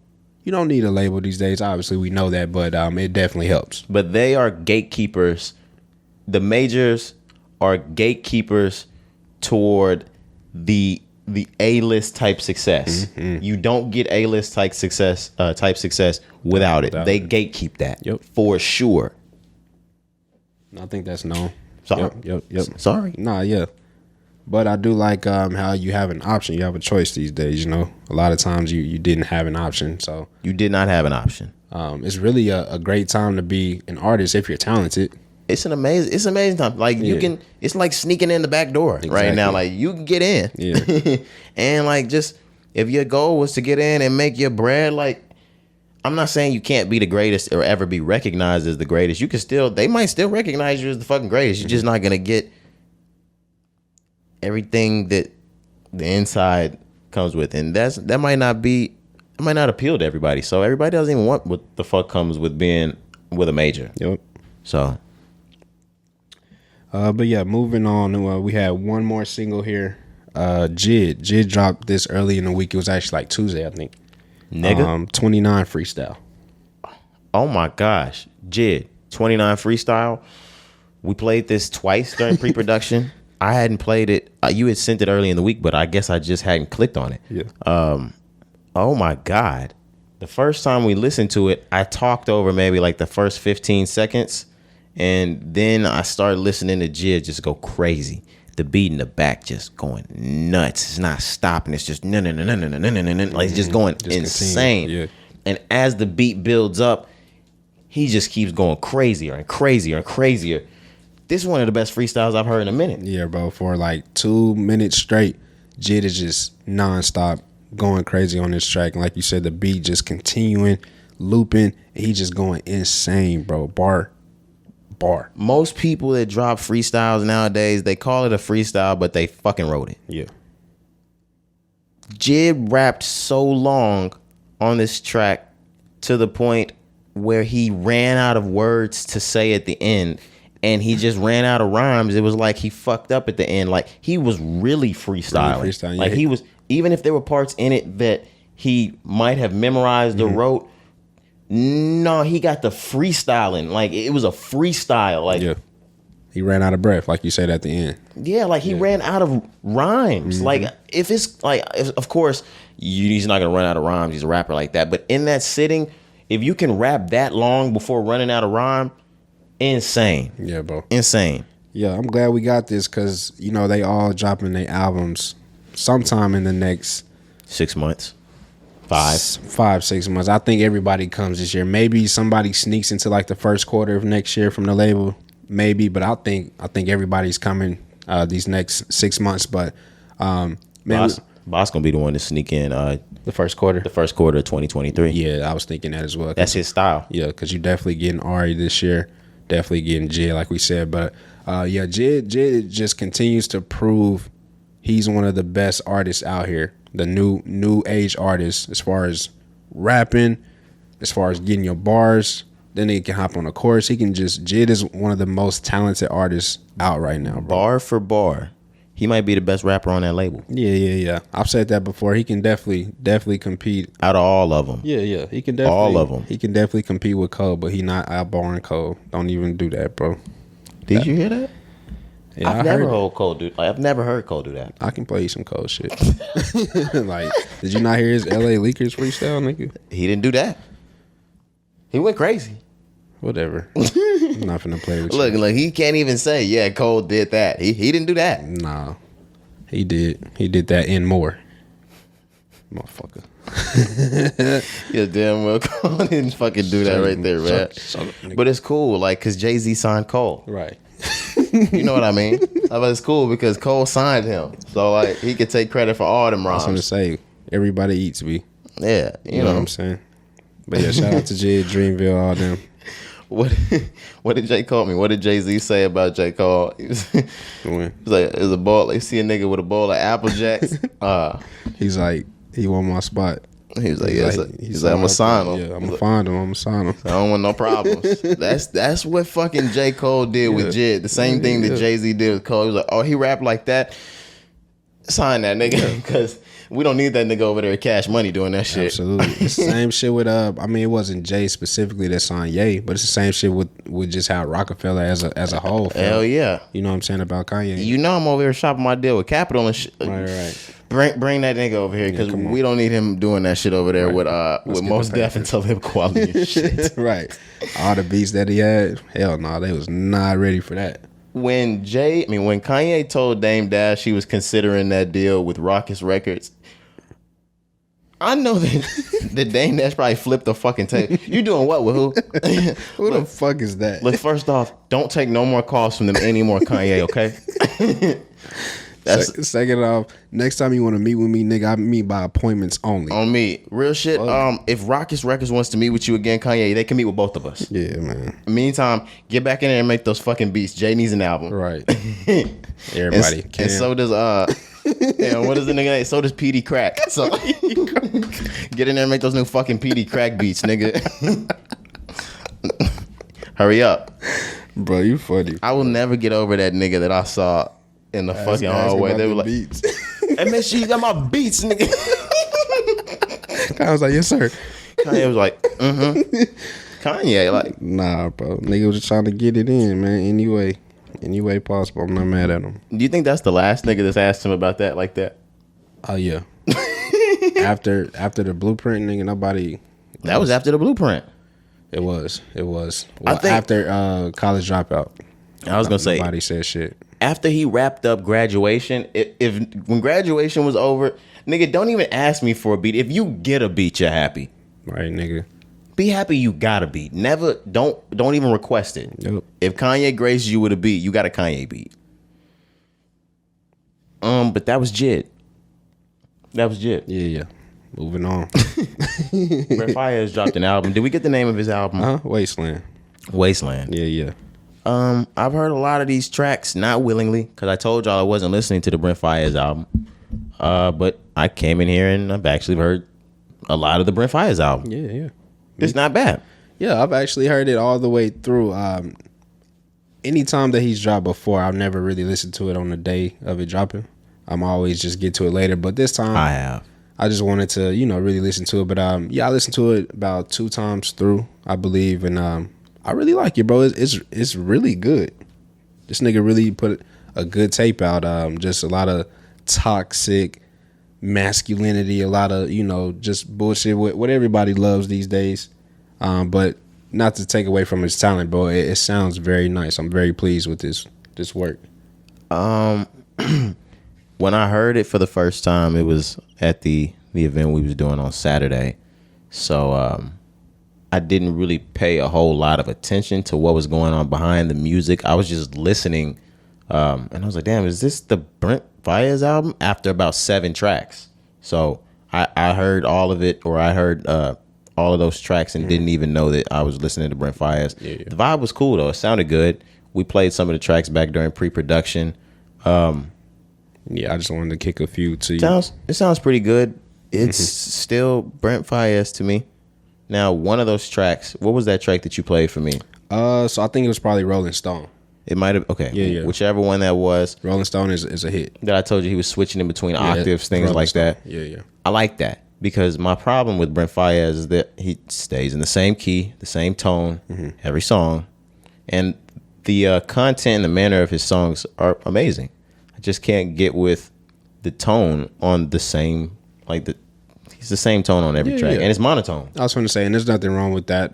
need a label these days. Obviously, we know that, but it definitely helps.
But they are gatekeepers. The majors are gatekeepers toward the A-list type success. You don't get A-list type success without it. They gatekeep that.
Yep.
For sure.
I think that's known.
Sorry.
Yep.
Sorry.
Nah, yeah. But I do like how you have an option. You have a choice these days, you know. A lot of times you didn't have an option. So
You did not have an option.
It's really a great time to be an artist if you're talented.
It's amazing time. Like it's like sneaking in the back door right now. Like you can get in.
Yeah.
And like, just if your goal was to get in and make your bread, like, I'm not saying you can't be the greatest or ever be recognized as the greatest. They might still recognize you as the fucking greatest. You're just not gonna get everything that the inside comes with, and that might not appeal to everybody. So everybody doesn't even want what the fuck comes with being with a major.
Yep.
So
but yeah, moving on. We had one more single here. Jid dropped this early in the week. It was actually like Tuesday, I think.
Nigga.
29 freestyle.
Oh my gosh. Jid, 29 freestyle. We played this twice during pre-production. I hadn't played it. You had sent it early in the week, but I guess I just hadn't clicked on it.
Yeah.
Oh my God. The first time we listened to it, I talked over maybe like the first 15 seconds. And then I started listening to Jid just go crazy. The beat in the back just going nuts. It's not stopping. It's just no. Like it's just going insane.
Yeah.
And as the beat builds up, he just keeps going crazier and crazier and crazier. This is one of the best freestyles I've heard in a minute.
Yeah, bro. For like 2 minutes straight, Jid is just nonstop going crazy on this track. And like you said, the beat just continuing, looping, and he just going insane, bro. Bar.
Most people that drop freestyles nowadays, they call it a freestyle, but they fucking wrote it.
Yeah.
Jid rapped so long on this track to the point where he ran out of words to say at the end, and he just ran out of rhymes. It was like he fucked up at the end. Like he was really freestyling. Like he was, even if there were parts in it that he might have memorized or wrote. No, he got the freestyling. Like it was a freestyle. Like
he ran out of breath, like you said at the end.
Yeah, like he ran out of rhymes. Like if it's like, of course, he's not gonna run out of rhymes. He's a rapper like that. But in that sitting, if you can rap that long before running out of rhyme, insane.
Yeah, bro.
Insane.
Yeah, I'm glad we got this because they all dropping their albums sometime in the next
6 months.
5-6 months. I think everybody comes this year. Maybe somebody sneaks into like the first quarter of next year from the label. Maybe, but I think everybody's coming these next 6 months. But man,
Boss gonna be the one to sneak in
the first quarter.
The first quarter of 2023.
Yeah, I was thinking that as well.
That's his style.
Yeah, because you're definitely getting Ari this year. Definitely getting Jid, like we said. But Jid just continues to prove he's one of the best artists out here. The new age artists, as far as rapping, as far as getting your bars. Then he can hop on a chorus. Jid is one of the most talented artists out right now, bro.
Bar for bar, he might be the best rapper on that label.
Yeah. I've said that before. He can definitely compete.
Out of all of them.
Yeah. He can definitely.
All of them.
He can definitely compete with Cole, but he not outbarring Cole. Don't even do that, bro.
Did you hear that?
Yeah,
I've never heard Cole do. Like, I've never heard Cole do that.
I can play you some Cole shit. Like, did you not hear his LA Leakers freestyle, nigga?
He didn't do that. He went crazy.
Whatever. I'm not finna play with you.
Look, he can't even say, yeah, Cole did that. He didn't do that.
Nah. He did. He did that and more. Motherfucker.
Yeah, damn well Cole didn't fucking do that right there, man. But it's cool, like, because Jay-Z signed Cole.
Right.
You know what I mean? But it's cool because Cole signed him. So, like, he could take credit for all them rhymes.
I was going to say, everybody eats me.
Yeah.
You know what I'm saying? But yeah, shout out to Jid, Dreamville, all them.
What did Jay call me? What did Jay-Z say about J. Cole? He was like, there's a bowl. You see a nigga with a bowl of Apple Jacks.
He's like, he want my spot.
He was like, he's like, I'm gonna sign him.
Yeah, I'm gonna find him. I'm gonna sign him.
I don't want no problems. That's what fucking J. Cole did with Jid. The same thing that Jay-Z did with Cole. He was like, oh, he rapped like that. Sign that nigga, because we don't need that nigga over there cash money doing that shit.
Absolutely. It's the same shit with I mean, it wasn't Jay specifically that signed Ye, but it's the same shit with just how Rockefeller as a whole felt.
Hell yeah.
You know what I'm saying about Kanye?
You know I'm over here shopping my deal with Capital and shit.
Right.
Bring that nigga over here, because we don't need him doing that shit over there with Mos Def and Talib Kweli and shit.
Right. All the beats that he had, hell no, they was not ready for that.
When Kanye told Dame Dash he was considering that deal with Rawkus Records, I know that Dame Dash probably flipped the fucking tape. You doing what with who?
Who the fuck is that?
Look, first off, don't take no more calls from them anymore, Kanye, okay?
Second off, next time you want to meet with me, nigga, I meet by appointments only.
On me. Real shit. If Rawkus Records wants to meet with you again, Kanye, they can meet with both of us.
Yeah, man.
Meantime, get back in there and make those fucking beats. Jay needs an album.
Right. Everybody can.
And so does what is the nigga name? So does PD Crack. So get in there and make those new fucking PD Crack beats, nigga. Hurry up.
Bro, you funny.
I will never get over that nigga that I saw in the fucking hallway. They were like,
beats.
Hey man, you got my beats, nigga.
I was like, yes, sir.
Kanye was like, Kanye, like,
nah, bro. Nigga was just trying to get it in, man. Any way possible. I'm not mad at him.
Do you think that's the last nigga that's asked him about that like that?
Oh yeah. after the Blueprint, nigga, nobody.
That was after the Blueprint.
It was. Well,
I think
after College Dropout.
I was gonna say
nobody said shit.
After he wrapped up Graduation, when Graduation was over, nigga, don't even ask me for a beat. If you get a beat, you're happy.
Right, nigga.
Be happy you got a beat. Never, don't even request it.
Yep.
If Kanye graces you with a beat, you got a Kanye beat. But that was Jid.
Yeah. Moving on.
Brent Faiyaz dropped an album. Did we get the name of his album?
Wasteland. Yeah.
I've heard a lot of these tracks, not willingly, because I told y'all I wasn't listening to the Brent Faiyaz album. But I came in here and I've actually heard a lot of the Brent Faiyaz album.
Yeah.
It's not bad.
Yeah, I've actually heard it all the way through. Anytime that he's dropped before, I've never really listened to it on the day of it dropping. I'm always just get to it later. But this time, I just wanted to, really listen to it. But I listened to it about 2 times through, I believe, and I really like it, bro. It's really good. This nigga really put a good tape out. Just a lot of toxic masculinity, a lot of just bullshit. What everybody loves these days. But not to take away from his talent, bro. It sounds very nice. I'm very pleased with this work.
When I heard it for the first time, it was at the event we was doing on Saturday. So I didn't really pay a whole lot of attention to what was going on behind the music. I was just listening, and I was like, damn, is this the Brent Faiyaz album? After about 7 tracks. So I heard all of it, or I heard all of those tracks and didn't even know that I was listening to Brent Faiyaz. Yeah. The vibe was cool, though. It sounded good. We played some of the tracks back during pre-production.
I just wanted to kick a few to you.
It sounds pretty good. It's still Brent Faiyaz to me. Now, one of those tracks, what was that track that you played for me?
So I think it was probably Rolling Stone.
It might have, okay.
Yeah.
Whichever one that was.
Rolling Stone is a hit.
That I told you he was switching in between octaves, things like that.
Yeah.
I like that because my problem with Brent Faiyaz is that he stays in the same key, the same tone, every song. And the content and the manner of his songs are amazing. I just can't get with the tone on the same, he's the same tone on every track, and it's monotone.
I was going to say, and there's nothing wrong with that.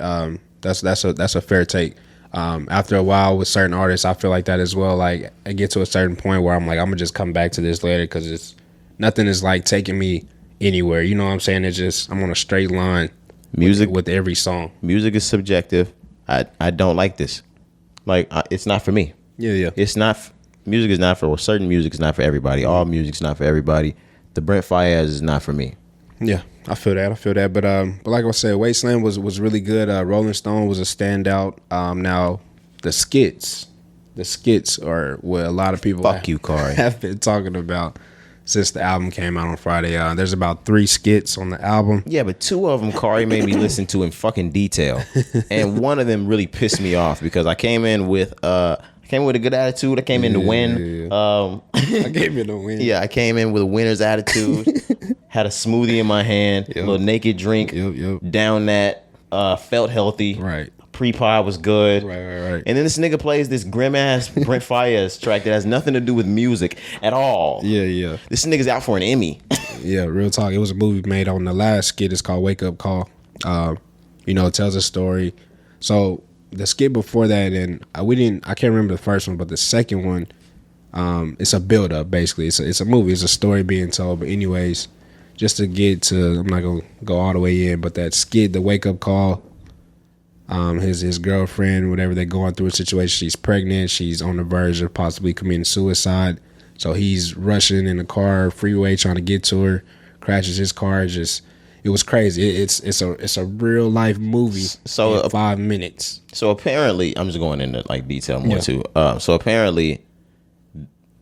That's a fair take. After a while with certain artists, I feel like that as well. Like I get to a certain point where I'm like, I'm gonna just come back to this later because nothing is like taking me anywhere. You know what I'm saying? It's just I'm on a straight line. Music with every song.
Music is subjective. I don't like this. It's not for me.
Yeah.
It's not. Music is not for certain. Music is not for everybody. All music's not for everybody. The Brent Faiyaz is not for me.
Yeah, I feel that. But like I said, Wasteland was really good. Rolling Stone was a standout. Now the skits are what a lot of people have been talking about since the album came out on Friday. There's about 3 skits on the album.
Yeah, but 2 of them Cari made me listen to in fucking detail, and one of them really pissed me off because I came in with a good attitude. I came in to win.
I came in to win.
Yeah, I came in with a winner's attitude. Had a smoothie in my hand, a little naked drink. Down that, felt healthy.
Right.
Pre-pie was good.
Right.
And then this nigga plays this grim-ass Brent Faiyaz track that has nothing to do with music at all.
Yeah.
This nigga's out for an Emmy.
Yeah, real talk. It was a movie made on the last skit. It's called Wake Up Call. It tells a story. So the skit before that, and I can't remember the first one, but the second one, it's a build-up, basically. It's a movie. It's a story being told. But anyways, just to get to, I'm not going to go all the way in, but that skit, the Wake Up Call, his girlfriend, whatever, they're going through a situation. She's pregnant. She's on the verge of possibly committing suicide. So he's rushing in the car, freeway, trying to get to her, crashes his car. It was crazy. It's a real life movie. So in 5 minutes.
So apparently, I'm just going into detail more too. So apparently,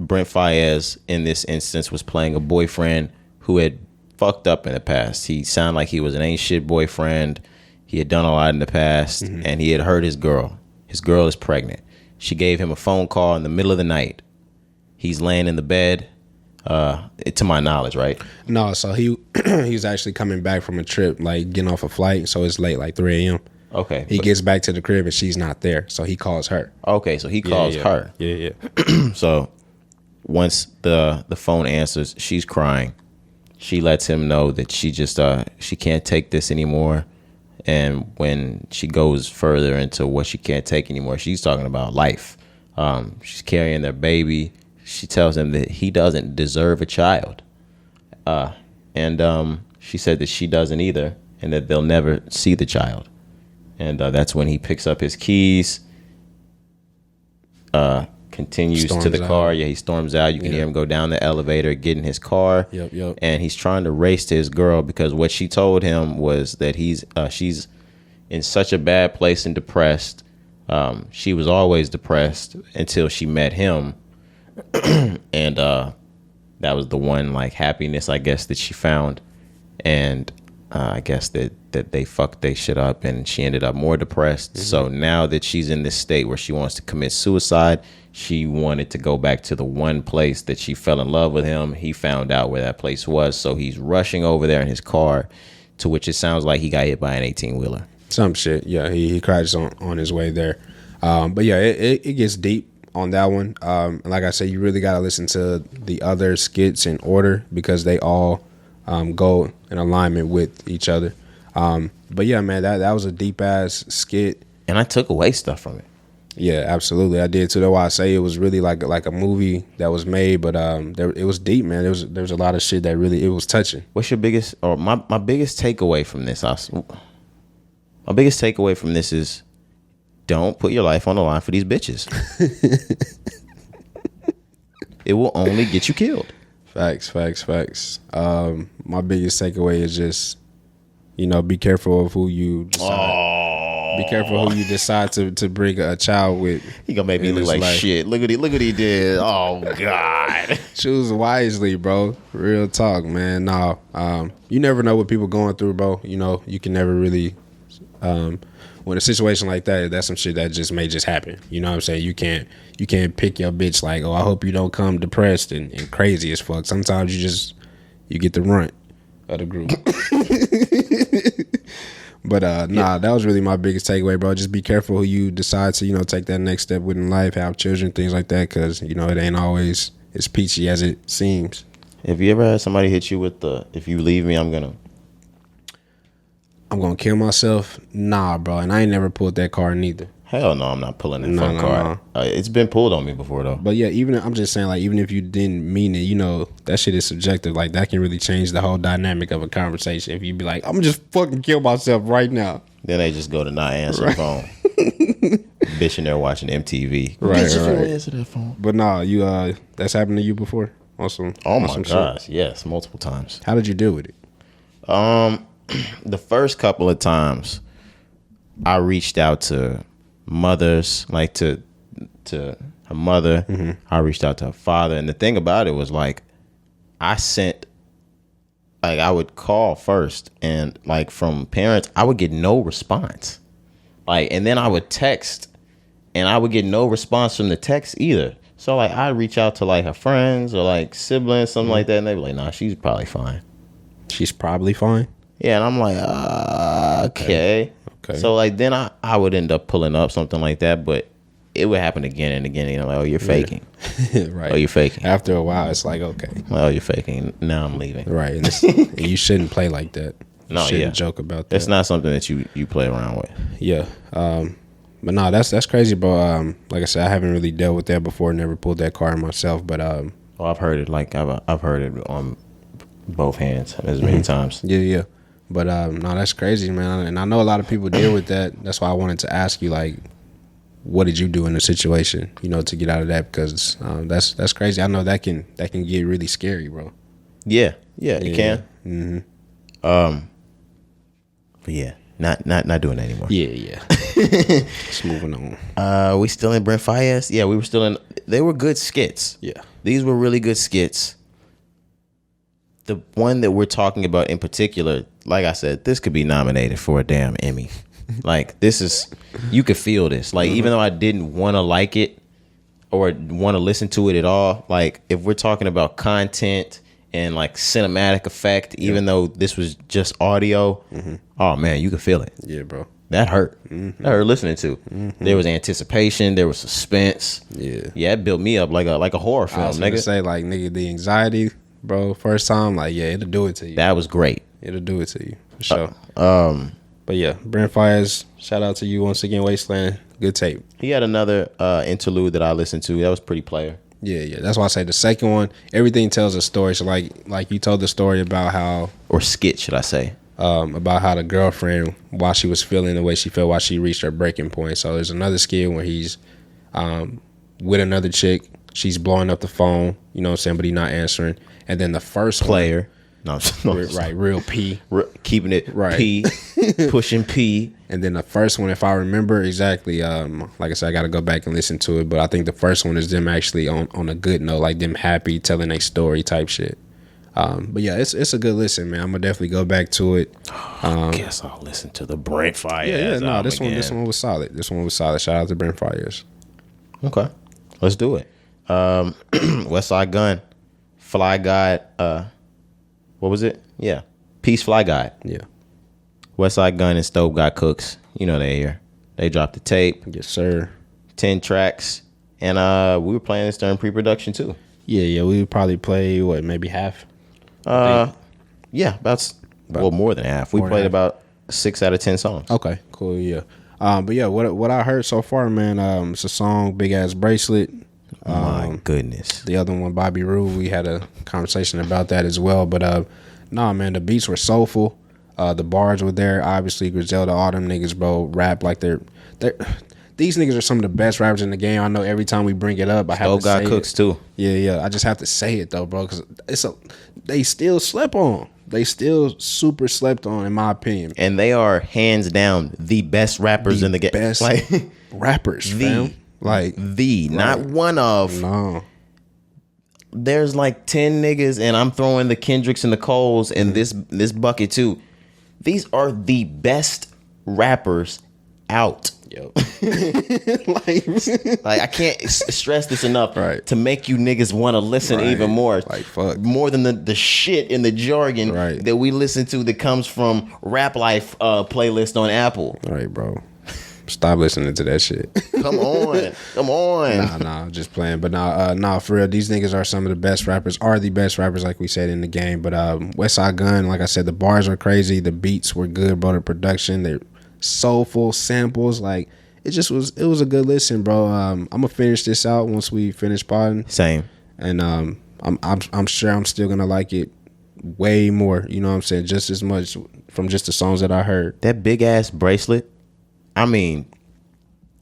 Brent Faiyaz in this instance was playing a boyfriend who had fucked up in the past. He sounded like he was an ain't shit boyfriend. He had done a lot in the past, and he had hurt his girl. His girl is pregnant. She gave him a phone call in the middle of the night. He's laying in the bed. To my knowledge, right?
No, so he was actually coming back from a trip, getting off a flight. So it's late, 3 a.m.
Okay.
He gets back to the crib and she's not there, so he calls her.
Okay, so he calls her.
Yeah.
So once the phone answers, she's crying. She lets him know that she just she can't take this anymore. And when she goes further into what she can't take anymore, she's talking about life. She's carrying their baby. She tells him that he doesn't deserve a child. And she said that she doesn't either, and that they'll never see the child. And that's when he picks up his keys, continues
storms
to the car.
out.
Yeah, he storms out. You can hear him go down the elevator, get in his car.
Yep.
And he's trying to race to his girl because what she told him was that she's in such a bad place and depressed. She was always depressed until she met him. And that was the one happiness, I guess, that she found. And I guess that they fucked they shit up, and she ended up more depressed. So now that she's in this state where she wants to commit suicide, she wanted to go back to the one place that she fell in love with him. He found out where that place was, so he's rushing over there in his car, to which it sounds like he got hit by an 18-wheeler.
Some shit. Yeah, he crashed on his way there. But yeah, it gets deep on that one. Like I said, you really got to listen to the other skits in order because they all go in alignment with each other. But yeah, man, that was a deep ass skit,
and I took away stuff from it.
Yeah, absolutely, I did too. That's why I say it was really like a movie that was made, but it was deep, man. There was a lot of shit that really it was touching.
What's your biggest or my biggest takeaway from this? My biggest takeaway from this is don't put your life on the line for these bitches. It will only get you killed.
Facts. My biggest takeaway is just, be careful of who you decide. Be careful who you decide to bring a child with.
He gonna make me look like shit. Look what he did. Oh God.
Choose wisely, bro. Real talk, man. No, you never know what people going through, bro. You can never really. When a situation like that's some shit that may just happen. You know what I'm saying? You can't pick your bitch like, oh, I hope you don't come depressed and crazy as fuck. Sometimes you get the runt of the group. But that was really my biggest takeaway, bro. Just be careful who you decide to, take that next step with in life, have children, things like that, because, it ain't always as peachy as it seems.
Have you ever had somebody hit you with if you leave me, I'm gonna
kill myself? Nah, bro. And I ain't never pulled that card neither.
Hell no, I'm not pulling that fucking card. No. It's been pulled on me before, though.
But yeah, I'm just saying, like, even if you didn't mean it, that shit is subjective. Like, that can really change the whole dynamic of a conversation. If you be like, I'm just fucking kill myself right now.
Then they just go to not answer the phone. Bitching there watching MTV.
Right.
Answer that phone.
But nah, that's happened to you before? Awesome.
Oh my gosh, yes, multiple times.
How did you deal with it?
The first couple of times, I reached out to mothers, like to her mother. Mm-hmm. I reached out to her father, and the thing about it was like, I would call first, and like from parents, I would get no response. Like, and then I would text, and I would get no response from the text either. So like, I'd reach out to like her friends or like siblings, something like that, and they'd be like, "Nah, she's probably fine."
She's probably fine.
Yeah, and I'm like, okay. So like then I would end up pulling up something like that, but it would happen again and again. Like, oh, you're faking.
Right.
Oh, you're faking.
After a while, it's like, okay.
Well, you're faking. Now I'm leaving.
Right. And you shouldn't play like that.
No,
you shouldn't joke about that.
It's not something that you play around with.
Yeah. But no, that's crazy, bro. Like I said, I haven't really dealt with that before. Never pulled that card myself, but
well, I've heard it. Like I've heard it on both hands as many times.
Yeah. But no, that's crazy, man. And I know a lot of people deal with that. That's why I wanted to ask you, like, what did you do in the situation, to get out of that? Because that's crazy. I know that can get really scary, bro.
Yeah, it can.
Mm-hmm.
But yeah, not doing that anymore.
Yeah. Just moving on.
We still in Brent Faiyaz? Yeah, we were still in. They were good skits.
Yeah, these
were really good skits. The one that we're talking about in particular, like I said, this could be nominated for a damn Emmy. Like, this is, you could feel this. Like, even though I didn't want to like it or want to listen to it at all, like, if we're talking about content and like cinematic effect, even though this was just audio, oh man, you could feel it.
Yeah, bro.
That hurt. That hurt listening to. There was anticipation. There was suspense. Yeah, it built me up like a horror film. I was
gonna say, like, nigga, the anxiety, bro. First time, like, yeah, it'll do it to you.
That was great.
It'll do it to you for sure. But yeah, Brent Faiyaz, shout out to you once again, Wasteland. Good tape.
He had another interlude that I listened to. That was pretty player.
Yeah. That's why I say the second one, everything tells a story. So like you told the story about how,
or skit, should I say?
About how the girlfriend, while she was feeling the way she felt, while she reached her breaking point. So there's another skit where he's with another chick. She's blowing up the phone, you know what I'm saying, but he's not answering. And then the first
player.
No, right, real P.
Keeping it right. P, pushing P.
And then the first one, if I remember exactly, like I said, I got to go back and listen to it. But I think the first one is them actually on a good note, like them happy, telling a story type shit. But yeah, it's a good listen, man. I'm gonna definitely go back to it.
I guess I'll listen to the Brent Faiyaz.
Yeah, no, this
again.
one was solid. This one was solid. Shout out to Brent Faiyaz.
Okay, let's do it. Westside Gunn, Fly Guide. What was it? Yeah, Peace Fly Guide.
Yeah,
Westside Gunn and Stove Got Cooks. You know they here. They dropped the tape.
yes, sir.
10 tracks, and we were playing this during pre-production too.
Yeah. We would probably play maybe half.
Yeah, about more than half. We played about 6 out of 10 songs.
Okay, cool. Yeah. But yeah, what I heard so far, man, it's a song, Big Ass Bracelet.
My goodness.
The other one, Bobby Rue, we had a conversation about that as well. But nah, man, the beats were soulful. The bars were there. Obviously, Griselda, all them niggas, bro, rap like they're these niggas are some of the best rappers in the game. I know every time we bring it up, I have to say
Cooks
it.
too.
Yeah. I just have to say it though, bro, because they still slept on. They still super slept on, in my opinion.
And they are hands down the best rappers in the game.
Best
like
rappers, fam. Like
not one of.
No.
There's like 10 niggas, and I'm throwing the Kendricks and the Coles in this bucket too. These are the best rappers out.
Yo.
like I can't stress this enough,
right,
to make you niggas want to listen even more.
Like fuck.
More than the shit and the jargon that we listen to that comes from Rap Life playlist on Apple.
Right, bro. Stop listening to that shit.
Come on.
Nah, I'm just playing. But nah, for real, these niggas are some of the best rappers, like we said, in the game. But Westside Gunn, like I said, the bars were crazy, the beats were good, bro. The production, they're soulful samples, like it was a good listen, bro. I'm gonna finish this out once we finish podding.
Same.
And I'm sure I'm still gonna like it way more, you know what I'm saying, just as much from just the songs that I heard.
That Big Ass Bracelet, I mean,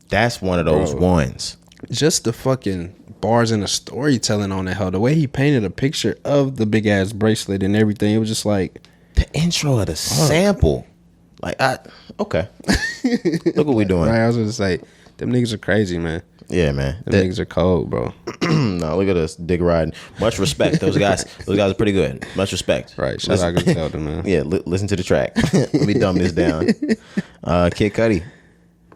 that's one of those ones.
Just the fucking bars and the storytelling on that, hell, the way he painted a picture of the Big Ass Bracelet and everything, it was just like
the intro of the sample. Like, okay. Look what we doing.
Right, I was gonna say, them niggas are crazy, man.
Yeah, man.
Them niggas are cold, bro.
No, look at us, dig riding. Much respect. Those guys are pretty good. Much respect.
Right. Shout out Griselda, man.
Yeah, listen to the track. Let me dumb this down. Kid Cudi.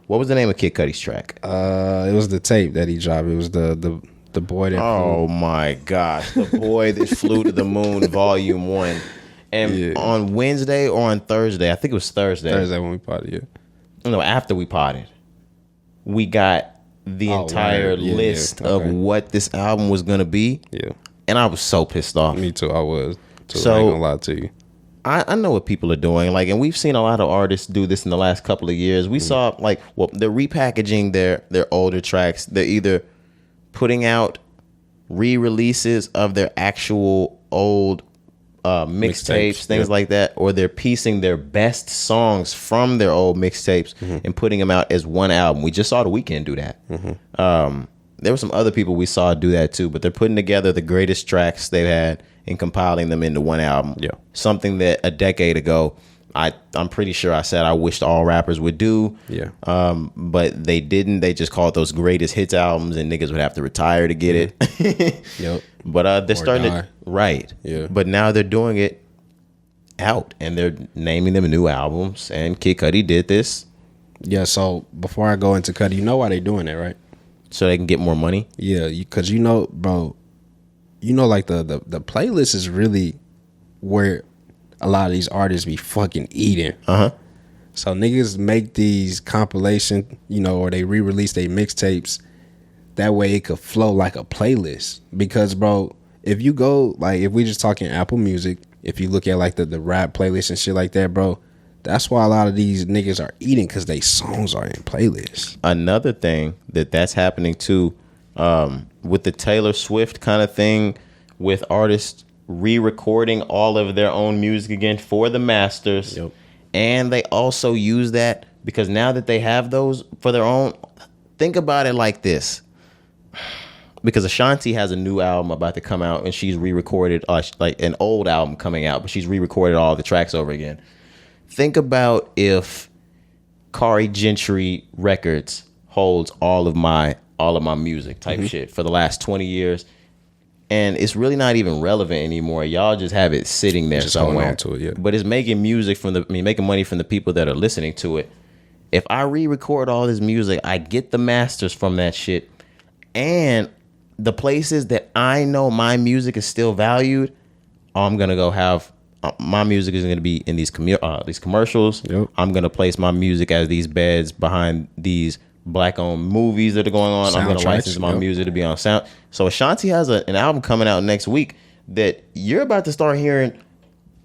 What was the name of Kid Cudi's track?
It was the tape that he dropped. It was the boy that
flew. My gosh. The Boy That Flew to the Moon, Volume 1. And on Wednesday or on Thursday, I think it was Thursday.
Thursday when we potted, yeah.
No, after we potted, we got the entire list of what this album was going to be.
Yeah.
And I was so pissed off.
Me too, I was.
So,
I ain't gonna lie to you.
I know what people are doing. Like, and we've seen a lot of artists do this in the last couple of years. We saw, like, they're repackaging their older tracks. They're either putting out re-releases of their actual old mixtapes, things like that, or they're piecing their best songs from their old mixtapes and putting them out as one album. We just saw The Weeknd do that. There were some other people we saw do that too, but they're putting together the greatest tracks they've had and compiling them into one album.
Yeah.
Something that a decade ago I'm pretty sure I said I wished all rappers would do.
Yeah.
But they didn't. They just called those greatest hits albums, and niggas would have to retire to get it.
Yep.
But they're starting
die.
to right.
Yeah.
But now they're doing it out, and they're naming them new albums. And Kid Cudi did this.
Yeah. So before I go into Cudi, you know why they doing that, right?
So they can get more money.
Yeah, because bro, like the playlist is really where a lot of these artists be fucking eating. So niggas make these compilation, or they re-release their mixtapes. That way it could flow like a playlist. Because, bro, if you go, like, if we just talking Apple Music, if you look at like the rap playlist and shit like that, bro, that's why a lot of these niggas are eating, because they songs are in playlists.
Another thing that's happening too, with the Taylor Swift kind of thing, with artists re-recording all of their own music again for the masters.
Yep.
And they also use that because now that they have those for their own, think about it like this. Because Ashanti has a new album about to come out, and she's re-recorded like an old album coming out, but she's re-recorded all the tracks over again. Think about if Kari Gentry Records holds all of my music type shit for the last 20 years. and it's really not even relevant anymore. Y'all just have it sitting there
just holding
somewhere.
on to it, yeah.
But it's making music making money from the people that are listening to it. If I re-record all this music, I get the masters from that shit, and the places that I know my music is still valued, I'm gonna go have my music is gonna be in these commercials.
Yep.
I'm gonna place my music as these beds behind these Black-owned movies that are going on. I'm gonna license my music to be on sound. So Ashanti has an album coming out next week that you're about to start hearing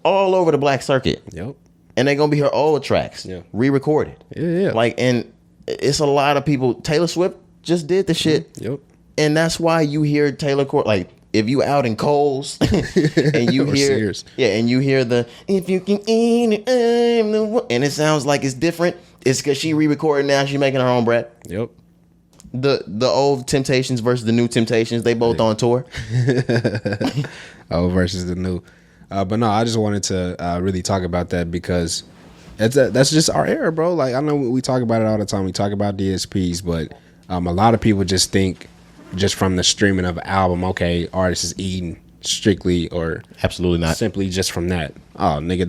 all over the black circuit.
Yep.
And they're gonna be her old tracks, re-recorded.
Yeah.
Like, and it's a lot of people. Taylor Swift just did the shit.
Yep.
And that's why you hear Taylor Court, like, if you out in Kohl's and you hear,
Sears.
and you hear the "if you can eat it," I'm the one, and it sounds like it's different. It's because she re-recorded now. She making her own bread.
Yep.
The old Temptations versus the new Temptations. They both on tour.
Old versus the new. But no, I just wanted to really talk about that because that's just our era, bro. Like, I know we talk about it all the time. We talk about DSPs, but a lot of people just think just from the streaming of an album, okay, artist is eating strictly or
absolutely not
simply just from that. Oh, nigga,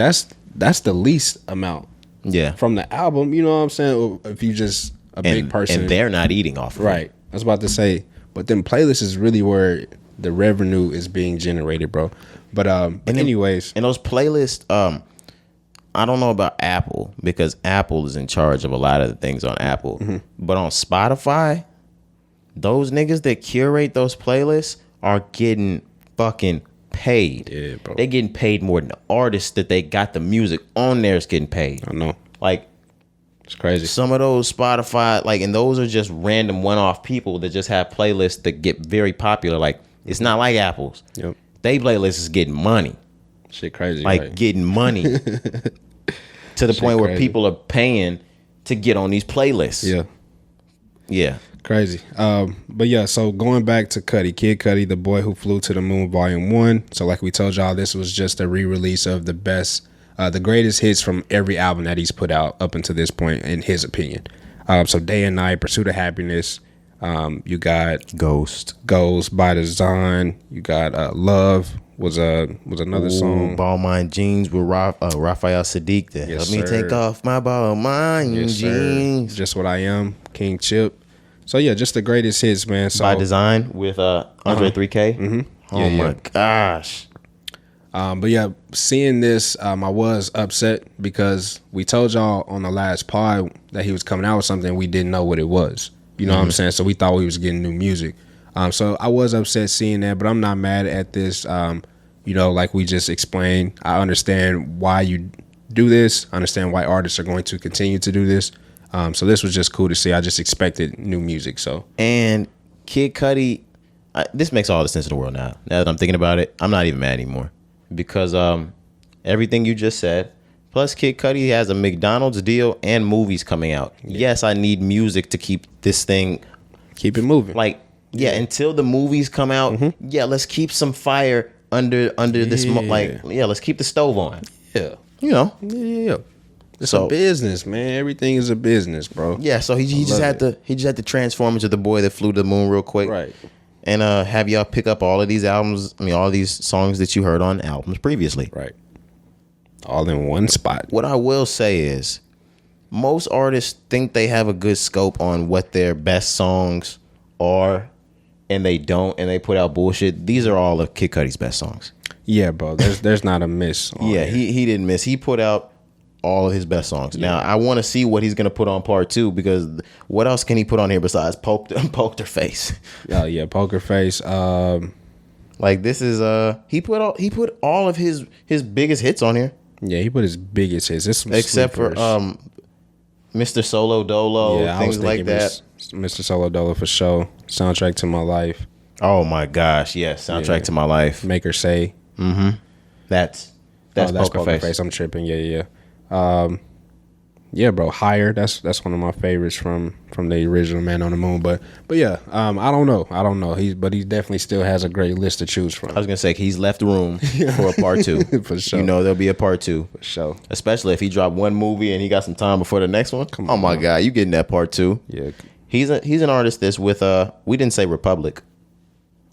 that's the least amount.
Yeah,
from the album, you know what I'm saying? If you just big person,
and they're not eating off of
right.
it.
I was about to say, but then playlists is really where the revenue is being generated, bro. But anyways,
and those playlists, I don't know about Apple because Apple is in charge of a lot of the things on Apple, but on Spotify, those niggas that curate those playlists are getting fucking paid.
Yeah, bro.
They getting paid more than the artists that they got the music on there is getting paid.
I know.
Like,
it's crazy.
Some of those Spotify, like, and those are just random one-off people that just have playlists that get very popular. Like, it's not like Apple's.
Yep.
They playlist is getting money.
Shit crazy.
Like,
right?
getting money to the point where people are paying to get on these playlists.
Yeah.
Yeah.
Crazy. But yeah, so going back to Cudi, Kid Cudi, The Boy Who Flew to the Moon, Volume 1. So like we told y'all, this was just a re-release of the best, the greatest hits from every album that he's put out up until this point, in his opinion. So Day and Night, Pursuit of Happiness. You got Ghost by Design. You got Love was another song.
Balmain Jeans with Raphael Sadiq.
Yes,
Let me take off my Balmain jeans.
Just What I Am, King Chip. So yeah, just the greatest hits, man. So
By Design with Andre 3K. Mm-hmm. Oh my gosh.
But yeah, seeing this, I was upset because we told y'all on the last pod that he was coming out with something we didn't know what it was. You know what I'm saying? So we thought we was getting new music. So I was upset seeing that, but I'm not mad at this. You know, like we just explained, I understand why you do this. I understand why artists are going to continue to do this. So this was just cool to see. I just expected new music. So,
and Kid Cudi, this makes all the sense in the world now. Now that I'm thinking about it, I'm not even mad anymore because everything you just said. Plus, Kid Cudi has a McDonald's deal and movies coming out. Yeah. Yes, I need music to keep this thing,
keep it moving.
Like, yeah, until the movies come out. Yeah, let's keep some fire under this. Like, yeah, let's keep the stove on.
Yeah,
you know.
Yeah. It's a business, man. Everything is a business, bro.
Yeah, so he just had to transform into the boy that flew to the moon real quick,
right?
And have y'all pick up all of these albums. I mean, all these songs that you heard on albums previously,
right? All in one spot.
What I will say is, most artists think they have a good scope on what their best songs are, and they don't, and they put out bullshit. These are all of Kid Cudi's best songs.
Yeah, bro. There's not a miss.
Yeah, he didn't miss. He put out all of his best songs. Yeah. Now I want to see what he's gonna put on part 2 because what else can he put on here besides Poker Face?
Oh yeah, Poker Face.
Like this is he put all of his biggest hits on here.
Yeah, he put his biggest hits.
Except sleepers. For Mr. Solo Dolo, things like that.
Mr. Solo Dolo for sure. Soundtrack to My Life.
Oh my gosh, yes, Soundtrack to My Life.
Make Her Say.
Mm-hmm. That's Poker Face.
I'm tripping. Yeah. Yeah, bro. Higher. That's one of my favorites from the original Man on the Moon. But yeah, I don't know. He definitely still has a great list to choose from.
I was gonna say he's left room for a part 2.
For sure.
You know there'll be a part 2.
For sure.
Especially if he dropped one movie and he got some time before the next one. Come on, my God, you getting that part 2?
Yeah.
He's an artist that's with we didn't say Republic.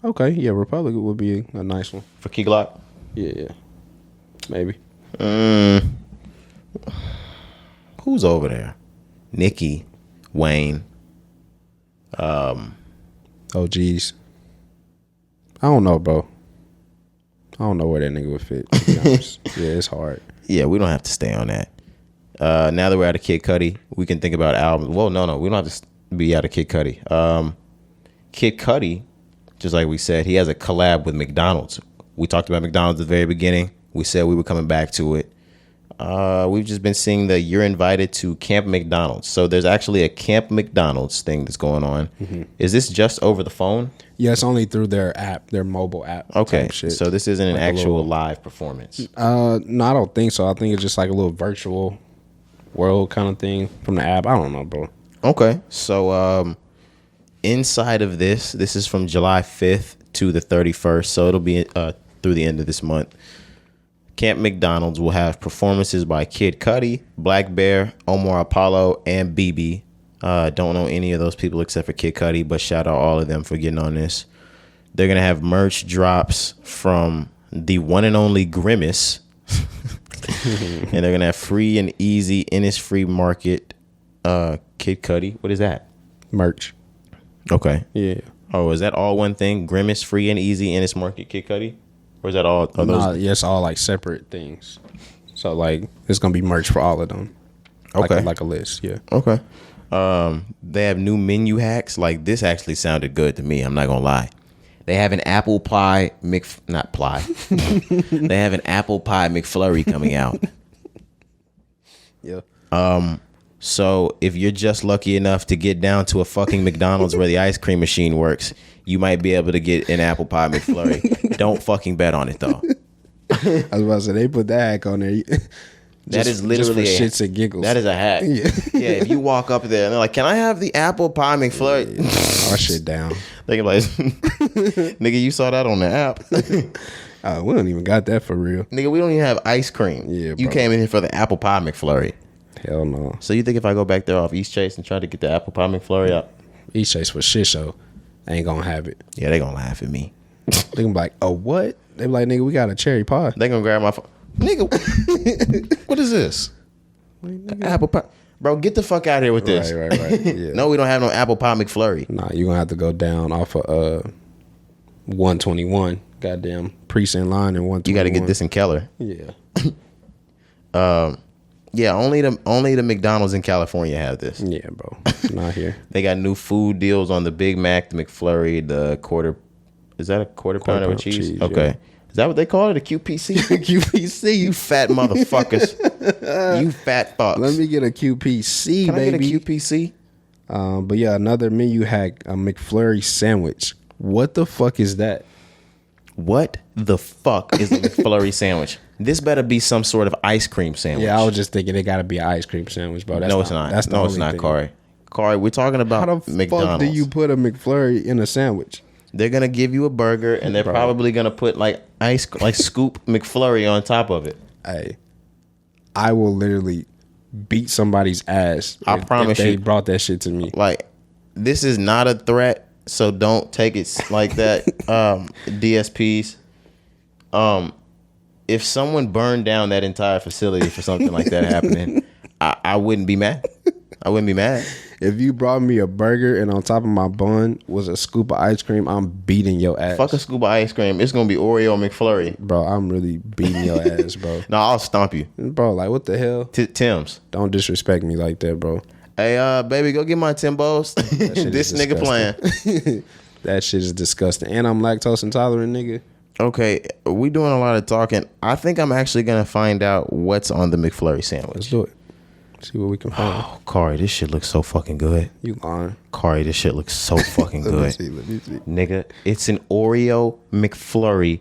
Okay, yeah, Republic would be a nice one.
For Key Glock?
Yeah. Maybe.
Who's over there? Nicki, Wayne.
Oh, geez. I don't know, bro. I don't know where that nigga would fit, to be honest. Yeah, it's hard.
Yeah, we don't have to stay on that. Now that we're out of Kid Cudi, we can think about albums. Well, no, we don't have to be out of Kid Cudi. Kid Cudi, just like we said, he has a collab with McDonald's. We talked about McDonald's at the very beginning. We said we were coming back to it. We've just been seeing the You're Invited to Camp McDonald's. So there's actually a Camp McDonald's thing that's going on. Mm-hmm. Is this just over the phone?
Yeah, it's only through their app, their mobile app.
Okay, so this isn't an actual live performance.
No, I don't think so. I think it's just like a little virtual world kind of thing from the app. I don't know, bro.
Okay, so inside of this is from July 5th to the 31st, so it'll be through the end of this month. Camp McDonald's will have performances by Kid Cudi, Black Bear, Omar Apollo, and BB. Don't know any of those people except for Kid Cudi, but shout out all of them for getting on this. They're going to have merch drops from the one and only Grimace. And they're going to have free and easy Innisfree Market Kid Cudi. What is that?
Merch.
Okay.
Yeah.
Oh, is that all one thing? Grimace, free and easy Innis Market Kid Cudi? Or is that all?
Nah, yeah, it's all like separate things. So like it's gonna be merch for all of them.
Okay,
like a list. Yeah.
Okay. They have new menu hacks. Like this actually sounded good to me. I'm not gonna lie. They have an apple pie They have an apple pie McFlurry coming out.
Yeah.
So if you're just lucky enough to get down to a fucking McDonald's where the ice cream machine works, you might be able to get an apple pie McFlurry. Don't fucking bet on it though.
I was about to say they put that hack on there.
That is literally
just for shits and giggles.
That is a hack. Yeah. If you walk up there and they're like, "Can I have the apple pie McFlurry?"
Yeah. Our shit down.
They can be like, "Nigga, you saw that on the app."
We don't even got that for real.
Nigga, we don't even have ice cream.
Yeah,
you came in here for the apple pie McFlurry.
Hell no.
So you think if I go back there off East Chase and try to get the apple pie McFlurry up?
East Chase for shit show. Ain't gonna have it.
Yeah, they gonna laugh at me.
They gonna be like, "Oh, what?" They be like, "Nigga, we got a cherry pie."
They gonna grab my phone. Nigga, what is this? Apple pie. Bro, get the fuck out of here with this.
Right. Yeah.
No, we don't have no apple pie McFlurry.
Nah, you gonna have to go down off of 121. Goddamn precinct line and 121.
You gotta get this in Keller.
Yeah.
Yeah, only the McDonald's in California have this.
Yeah, bro. Not here.
They got new food deals on the Big Mac, the McFlurry, the quarter. Is that a quarter pounder with cheese? Okay. Yeah. Is that what they call it? A QPC? QPC, you fat motherfuckers. You fat fucks.
Let me get a QPC,
Can
baby.
I get a QPC?
But yeah, another menu hack, a McFlurry sandwich. What the fuck is that?
What the fuck is a McFlurry sandwich? This better be some sort of ice cream sandwich.
Yeah, I was just thinking it got to be an ice cream sandwich, bro.
No, it's not.
That's
no, it's not, Kari. Kari, we're talking about
How the
McDonald's.
fuck do you put a McFlurry in a sandwich?
They're gonna give you a burger, and they're probably gonna put like scoop McFlurry on top of it.
Hey, I will literally beat somebody's ass.
I promise
if they
you.
brought that shit to me.
Like, this is not a threat, so don't take it like that. DSPs. If someone burned down that entire facility for something like that happening, I wouldn't be mad. I wouldn't be mad.
If you brought me a burger and on top of my bun was a scoop of ice cream, I'm beating your ass.
Fuck a scoop of ice cream. It's gonna be Oreo McFlurry.
Bro, I'm really beating your ass, bro.
No, I'll stomp you.
Bro, like, what the hell?
Tim's.
Don't disrespect me like that, bro.
Hey, baby, go get my Timbos. This nigga playing.
That shit is disgusting. And I'm lactose intolerant, nigga.
Okay, we doing a lot of talking. I think I'm actually gonna find out what's on the McFlurry sandwich.
Let's do it. See what we can find.
Oh, Kari, this shit looks so fucking good.
You lying.
Kari, this shit looks so fucking good.
Let me see.
Nigga, it's an Oreo McFlurry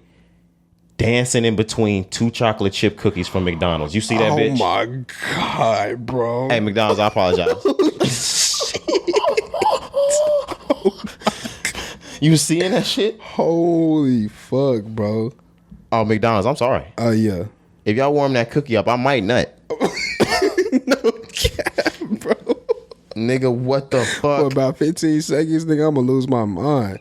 dancing in between 2 chocolate chip cookies from McDonald's. You see that, bitch?
Oh my God, bro.
Hey, McDonald's, I apologize. You seeing that shit?
Holy fuck, bro.
Oh, McDonald's, I'm sorry.
Oh, yeah.
If y'all warm that cookie up, I might nut.
No cap, bro.
Nigga, what the fuck?
For about 15 seconds, nigga, I'm gonna lose my mind.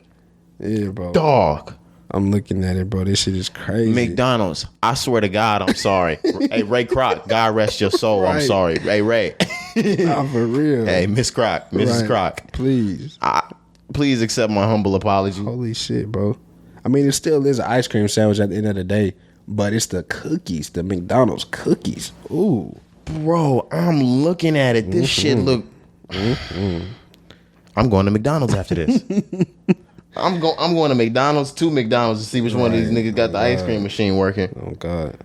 Yeah, bro.
Dog.
I'm looking at it, bro. This shit is crazy.
McDonald's. I swear to God, I'm sorry. Hey, Ray Kroc. God rest your soul. Right. I'm sorry. Hey, Ray.
Nah, for real.
Hey, Miss Kroc. Mrs. Kroc.
Please.
Please accept my humble apology.
Holy shit, bro. I mean, it still is an ice cream sandwich at the end of the day, but it's the cookies, the McDonald's cookies. Ooh.
Bro, I'm looking at it. This shit look... I'm going to McDonald's after this. I'm going to McDonald's, to see which one of these niggas got the ice cream machine working.
Oh, God.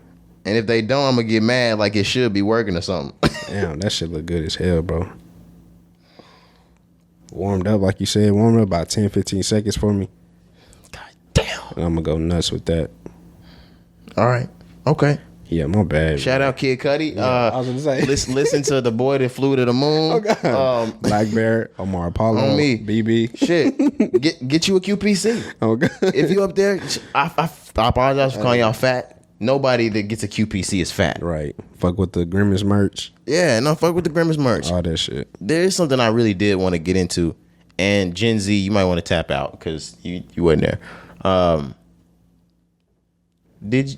And if they don't, I'm going to get mad like it should be working or something.
Damn, that shit look good as hell, bro. Warmed up, like you said. Warmed up about 10, 15 seconds for me.
God damn.
And I'm going to go nuts with that.
All right. Okay.
Yeah, my bad.
Shout out Kid Cudi.
Yeah, I was gonna say.
listen to The Boy That Flew to the Moon.
Oh, God. Black Bear, Omar Apollo,
on me.
BB.
Shit. Get you a QPC.
Oh, God.
If you up there, I apologize for calling y'all fat. Nobody that gets a QPC is fat.
Right. Fuck with the Grimace merch.
Yeah, no, fuck with the Grimace merch.
All that shit.
There is something I really did want to get into. And Gen Z, you might want to tap out because you wasn't there.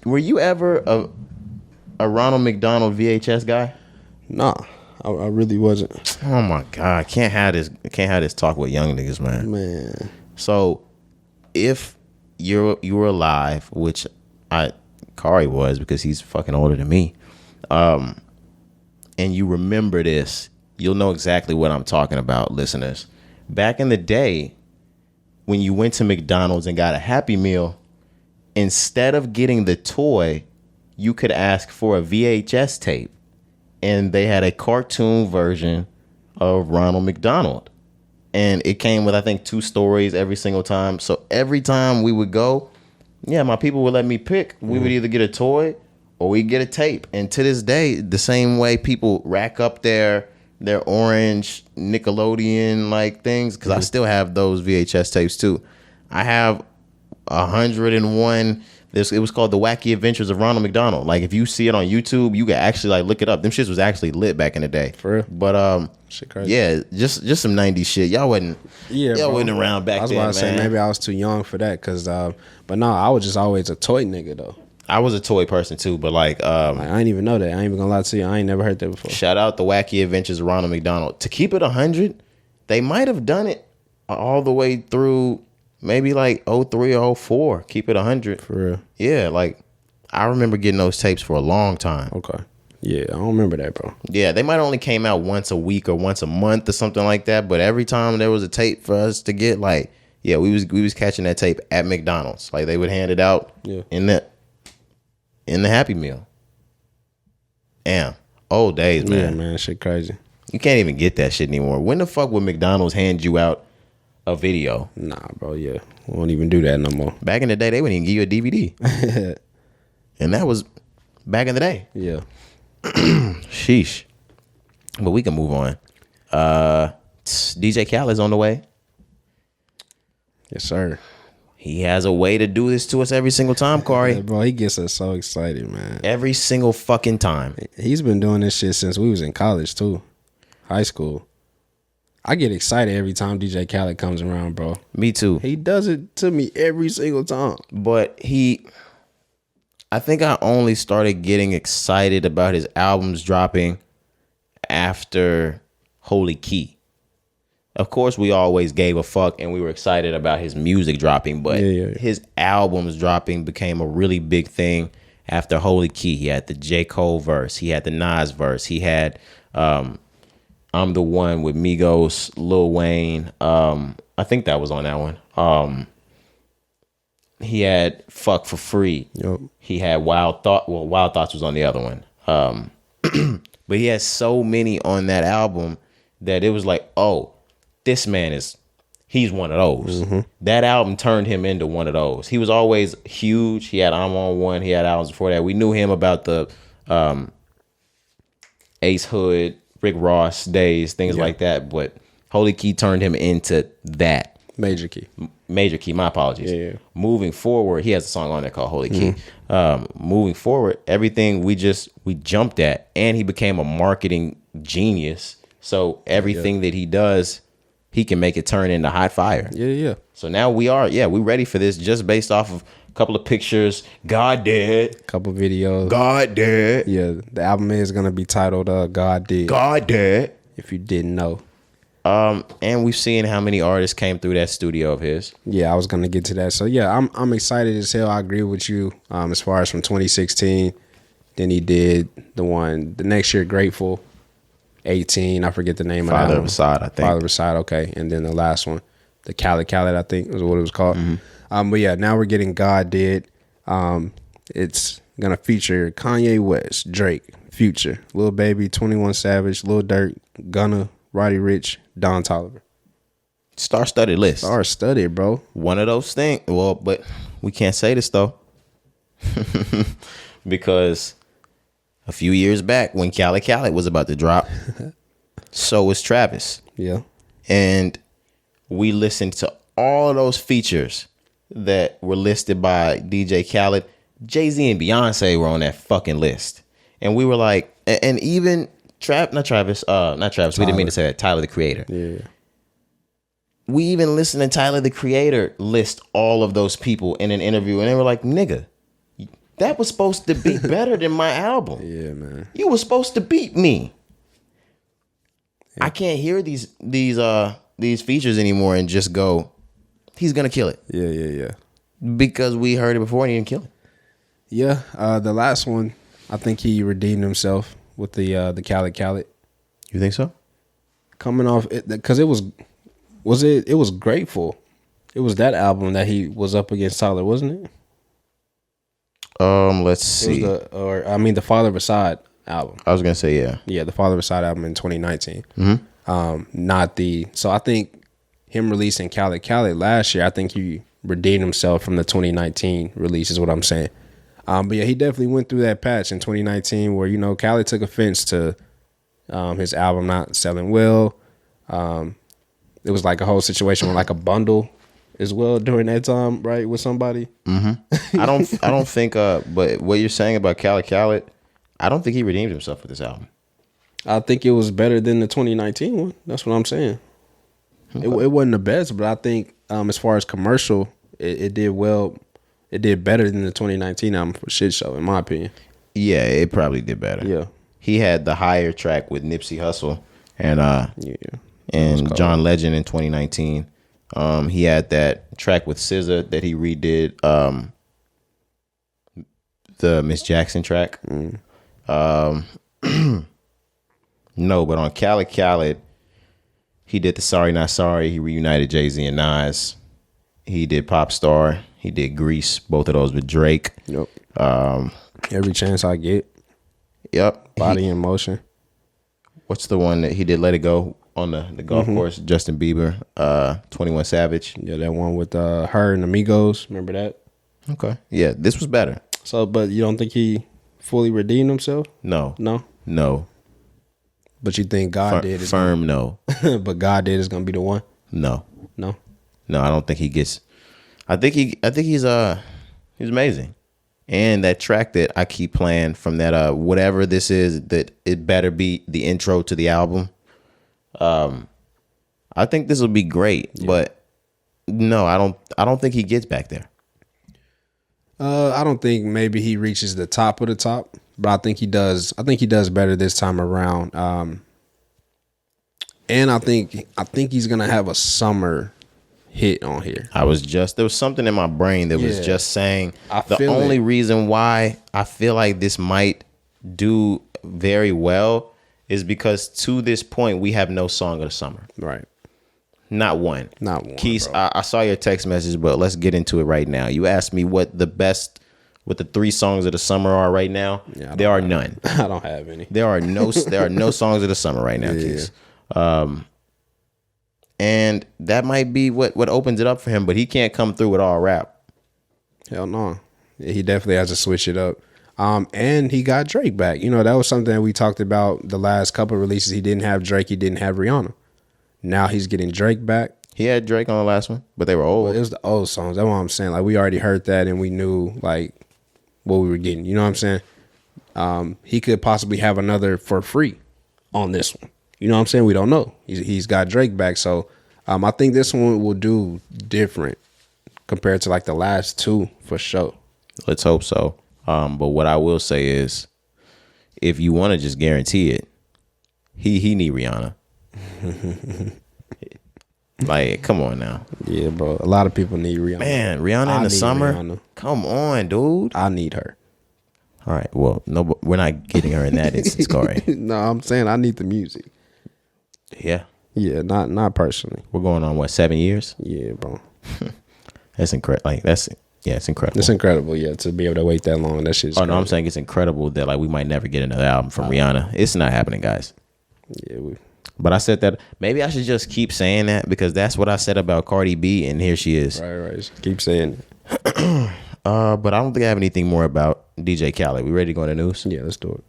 Were you ever a Ronald McDonald VHS guy?
Nah, I really wasn't.
Oh my God, can't have this talk with young niggas, man. So if you were alive, which Kari was because he's fucking older than me, and you remember this, you'll know exactly what I'm talking about, listeners. Back in the day, when you went to McDonald's and got a Happy Meal, instead of getting the toy, you could ask for a VHS tape, and they had a cartoon version of Ronald McDonald, and it came with, I think, 2 stories every single time. So every time we would go, my people would let me pick. We would either get a toy or we get a tape. And to this day, the same way people rack up their orange Nickelodeon like things, because I still have those VHS tapes too. I have 101. It was called The Wacky Adventures of Ronald McDonald. Like, if you see it on YouTube, you can actually like look it up. Them shits was actually lit back in the day.
For real?
But
shit crazy.
Yeah, just some 90s shit. Y'all wasn't around back then.
I was about to say maybe I was too young for that, but no, I was just always a toy nigga though.
I was a toy person too, but I
ain't even know that. I ain't even gonna lie to you. I ain't never heard that before.
Shout out The Wacky Adventures of Ronald McDonald. To keep it 100, they might have done it all the way through maybe like 03 or 04. Keep it 100.
For real.
Yeah, I remember getting those tapes for a long time.
Okay. Yeah, I don't remember that, bro.
Yeah, they might only came out once a week or once a month or something like that, but every time there was a tape for us to get, we was catching that tape at McDonald's. Like, they would hand it out in the Happy Meal. Damn. Old days, man.
Yeah, man, shit crazy.
You can't even get that shit anymore. When the fuck would McDonald's hand you out a video?
Nah, bro, yeah. We won't even do that no more.
Back in the day, they wouldn't even give you a DVD. And that was back in the day.
Yeah.
Sheesh. But we can move on. DJ Khaled's on the way.
Yes, sir.
He has a way to do this to us every single time, Kari.
Yeah, bro, he gets us so excited, man.
Every single fucking time.
He's been doing this shit since we was in college, too. High school. I get excited every time DJ Khaled comes around, bro.
Me too.
He does it to me every single time.
But I think I only started getting excited about his albums dropping after Holy Key. Of course, we always gave a fuck and we were excited about his music dropping, but his albums dropping became a really big thing after Holy Key. He had the J. Cole verse. He had the Nas verse. He had I'm the One with Migos, Lil Wayne. I think that was on that one. He had Fuck for Free.
Yep.
He had Wild Thought. Well, Wild Thoughts was on the other one. But he had so many on that album that it was like, oh, this man he's one of those. Mm-hmm. That album turned him into one of those. He was always huge. He had I'm on One. He had albums before that. We knew him about the Ace Hood, Rick Ross days, things like that. But Holy Key turned him into that.
Major Key,
my apologies.
Yeah.
Moving forward, he has a song on there called Holy Key. Moving forward, everything we jumped at, and he became a marketing genius. So everything that he does he can make it turn into hot fire.
Yeah.
So now we ready for this just based off of a couple of pictures. God Dead.
Couple videos.
God Dead.
Yeah, the album is gonna be titled God Did.
God Dead.
If you didn't know.
And we've seen how many artists came through that studio of his.
Yeah, I was gonna get to that. So yeah, I'm excited as hell. I agree with you. As far as from 2016, then he did the next year, Grateful. 18, I forget the name of
Father
that
of Assad, I think.
Father of Assad, okay. And then the last one, the Khaled, I think was what it was called. But yeah, now we're getting God Did. It's gonna feature Kanye West, Drake, Future, Lil Baby, 21 Savage, Lil Durk, Gunna, Roddy Ricch, Don Toliver.
Star-studded list.
Star-studded, bro.
One of those things. Well, but we can't say this though. Because a few years back when Khaled was about to drop, so was Travis.
Yeah.
And we listened to all those features that were listed by DJ Khaled. Jay-Z and Beyonce were on that fucking list. And we were like, and even not Travis, we didn't mean to say that, Tyler the Creator.
Yeah.
We even listened to Tyler the Creator list all of those people in an interview, and they were like, nigga, that was supposed to be better than my album.
Yeah, man.
You were supposed to beat me. Yeah. I can't hear these features anymore and just go, he's gonna kill it.
Yeah.
Because we heard it before and he didn't kill it.
Yeah. The last one, I think he redeemed himself with the Khaled.
You think so?
Coming off it, because it was Grateful. It was that album that he was up against Tyler, wasn't it?
Let's see.
The Father of Assad album.
I was gonna say yeah.
Yeah, the Father of Assad album in 2019.
Mm-hmm.
So I think him releasing Khaled last year, I think he redeemed himself from the 2019 release, is what I'm saying. But yeah, he definitely went through that patch in 2019 where, Khaled took offense to his album not selling well. It was like a whole situation with like a bundle as well during that time, right, with somebody.
Mm-hmm. I don't think. But what you're saying about Khaled, I don't think he redeemed himself with this album.
I think it was better than the 2019 one. That's what I'm saying. Okay. It wasn't the best, but I think as far as commercial, it did well. It did better than the 2019 album for Shit Show, in my opinion.
Yeah, it probably did better.
Yeah,
he had the higher track with Nipsey Hussle and John Legend in 2019. He had that track with SZA that he redid, the Miss Jackson track. No, but on Khaled, he did the Sorry Not Sorry. He reunited Jay-Z and Nas. He did Pop Star. He did Grease. Both of those with Drake.
Yep. Every Chance I Get.
Yep.
Body in Motion.
What's the one that he did? Let It Go on the golf course. Justin Bieber. 21 Savage.
Yeah, that one with her and Amigos. Remember that?
Okay. Yeah, this was better.
So, but you don't think he fully redeemed himself?
No.
But you think God Did?
Firm no.
But God Did is gonna be the one.
No, I don't think he gets. I think he's amazing, and that track that I keep playing from that whatever this is, that it better be the intro to the album. I think this will be great, but no, I don't think he gets back there.
I don't think maybe he reaches the top of the top, but I think he does. I think he does better this time around. And I think he's gonna have a summer hit on here.
There was something in my brain that was just saying the only reason why I feel like this might do very well is because to this point we have no song of the summer.
Right.
Not one. Keith,
bro.
I saw your text message, but let's get into it right now. You asked me what the 3 songs of the summer are right now. Yeah, there are none.
I don't have any.
There are no songs of the summer right now, Keith. And that might be what opens it up for him, but he can't come through with all rap.
Hell no. Yeah, he definitely has to switch it up. And he got Drake back. That was something that we talked about the last couple of releases. He didn't have Drake. He didn't have Rihanna. Now he's getting Drake back.
He had Drake on the last one, but they were old.
Well, it was the old songs. That's what I'm saying. Like, we already heard that and we knew like what we were getting. You know what I'm saying? He could possibly have another for free on this one. You know what I'm saying? We don't know. He's got Drake back, so I think this one will do different compared to like the last two for sure.
Let's hope so. But what I will say is, if you want to just guarantee it, he need Rihanna. Like, come on now.
Yeah, bro. A lot of people need Rihanna.
Man, Rihanna in the summer. Rihanna. Come on, dude.
I need her.
All right. Well, no, we're not getting her in that instance, Corey.
No, I'm saying I need the music.
Yeah.
Yeah, not personally.
We're going on what, 7 years?
Yeah, bro.
That's incredible. Like it's incredible.
It's incredible, yeah, to be able to wait that long. That shit's
no, I'm saying it's incredible that like we might never get another album from Rihanna. It's not happening, guys.
Yeah,
but I said that maybe I should just keep saying that because that's what I said about Cardi B, and here she is.
Right. Just keep saying
it. But I don't think I have anything more about DJ Khaled. We ready to go into news?
Yeah, let's do it.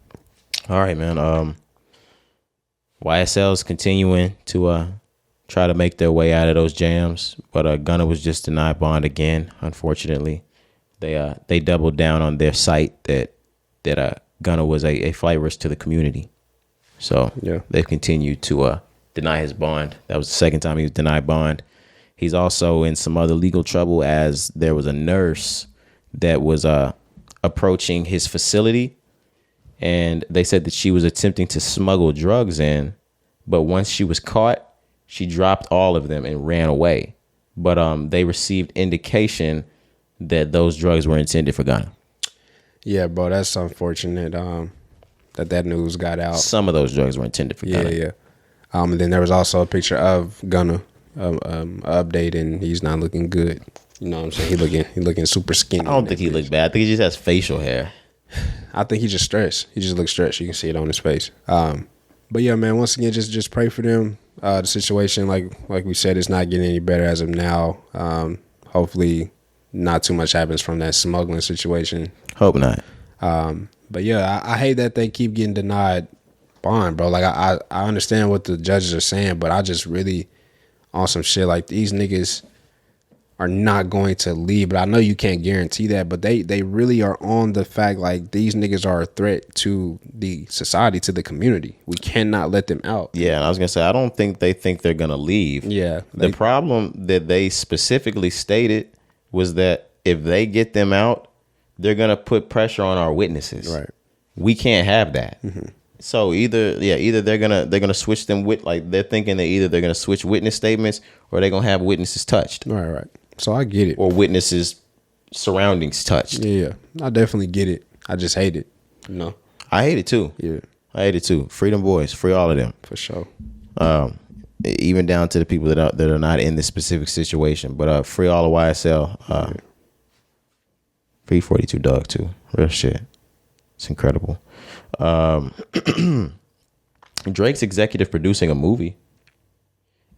All right, man. YSL's continuing to try to make their way out of those jams, but Gunna was just denied bond again. Unfortunately, they doubled down on their site that Gunna was a flight risk to the community. So yeah, they've continued to deny his bond. That was the second time he was denied bond. He's also in some other legal trouble as there was a nurse that was approaching his facility, and they said that she was attempting to smuggle drugs in, but once she was caught, she dropped all of them and ran away. But they received indication that those drugs were intended for Gunna.
Yeah, bro, that's unfortunate. That news got out.
Some of those drugs were intended for Gunna.
Yeah. And then there was also a picture of Gunna, update, and he's not looking good. You know what I'm saying? He looking super skinny.
I don't think he looks bad. I think he just has facial hair.
I think he just stressed. He just looks stressed. You can see it on his face. But yeah, man. Once again, just pray for them. The situation, like we said, is not getting any better as of now. Hopefully, not too much happens from that smuggling situation.
Hope not.
But yeah, I hate that they keep getting denied bond, bro. Like I understand what the judges are saying, but I just really on some shit like these niggas are not going to leave. But I know you can't guarantee that, but they really are on the fact like these niggas are a threat to the society, to the community. We cannot let them out.
Yeah, and I was gonna say I don't think they think they're gonna leave.
Yeah.
The problem that they specifically stated was that if they get them out, they're gonna put pressure on our witnesses.
Right.
We can't have that. Mm-hmm. So either they're gonna switch them with, like, they're thinking that either they're gonna switch witness statements or they're gonna have witnesses touched.
Right. So I get it.
Or witnesses surroundings touched.
Yeah. I definitely get it. I just hate it. You know.
I hate it too.
Yeah.
I hate it too. Free them boys. Free all of them.
For sure.
Even down to the people that are not in this specific situation. But free all of YSL. Free 42 Dugg too. Real shit. It's incredible. Drake's executive producing a movie,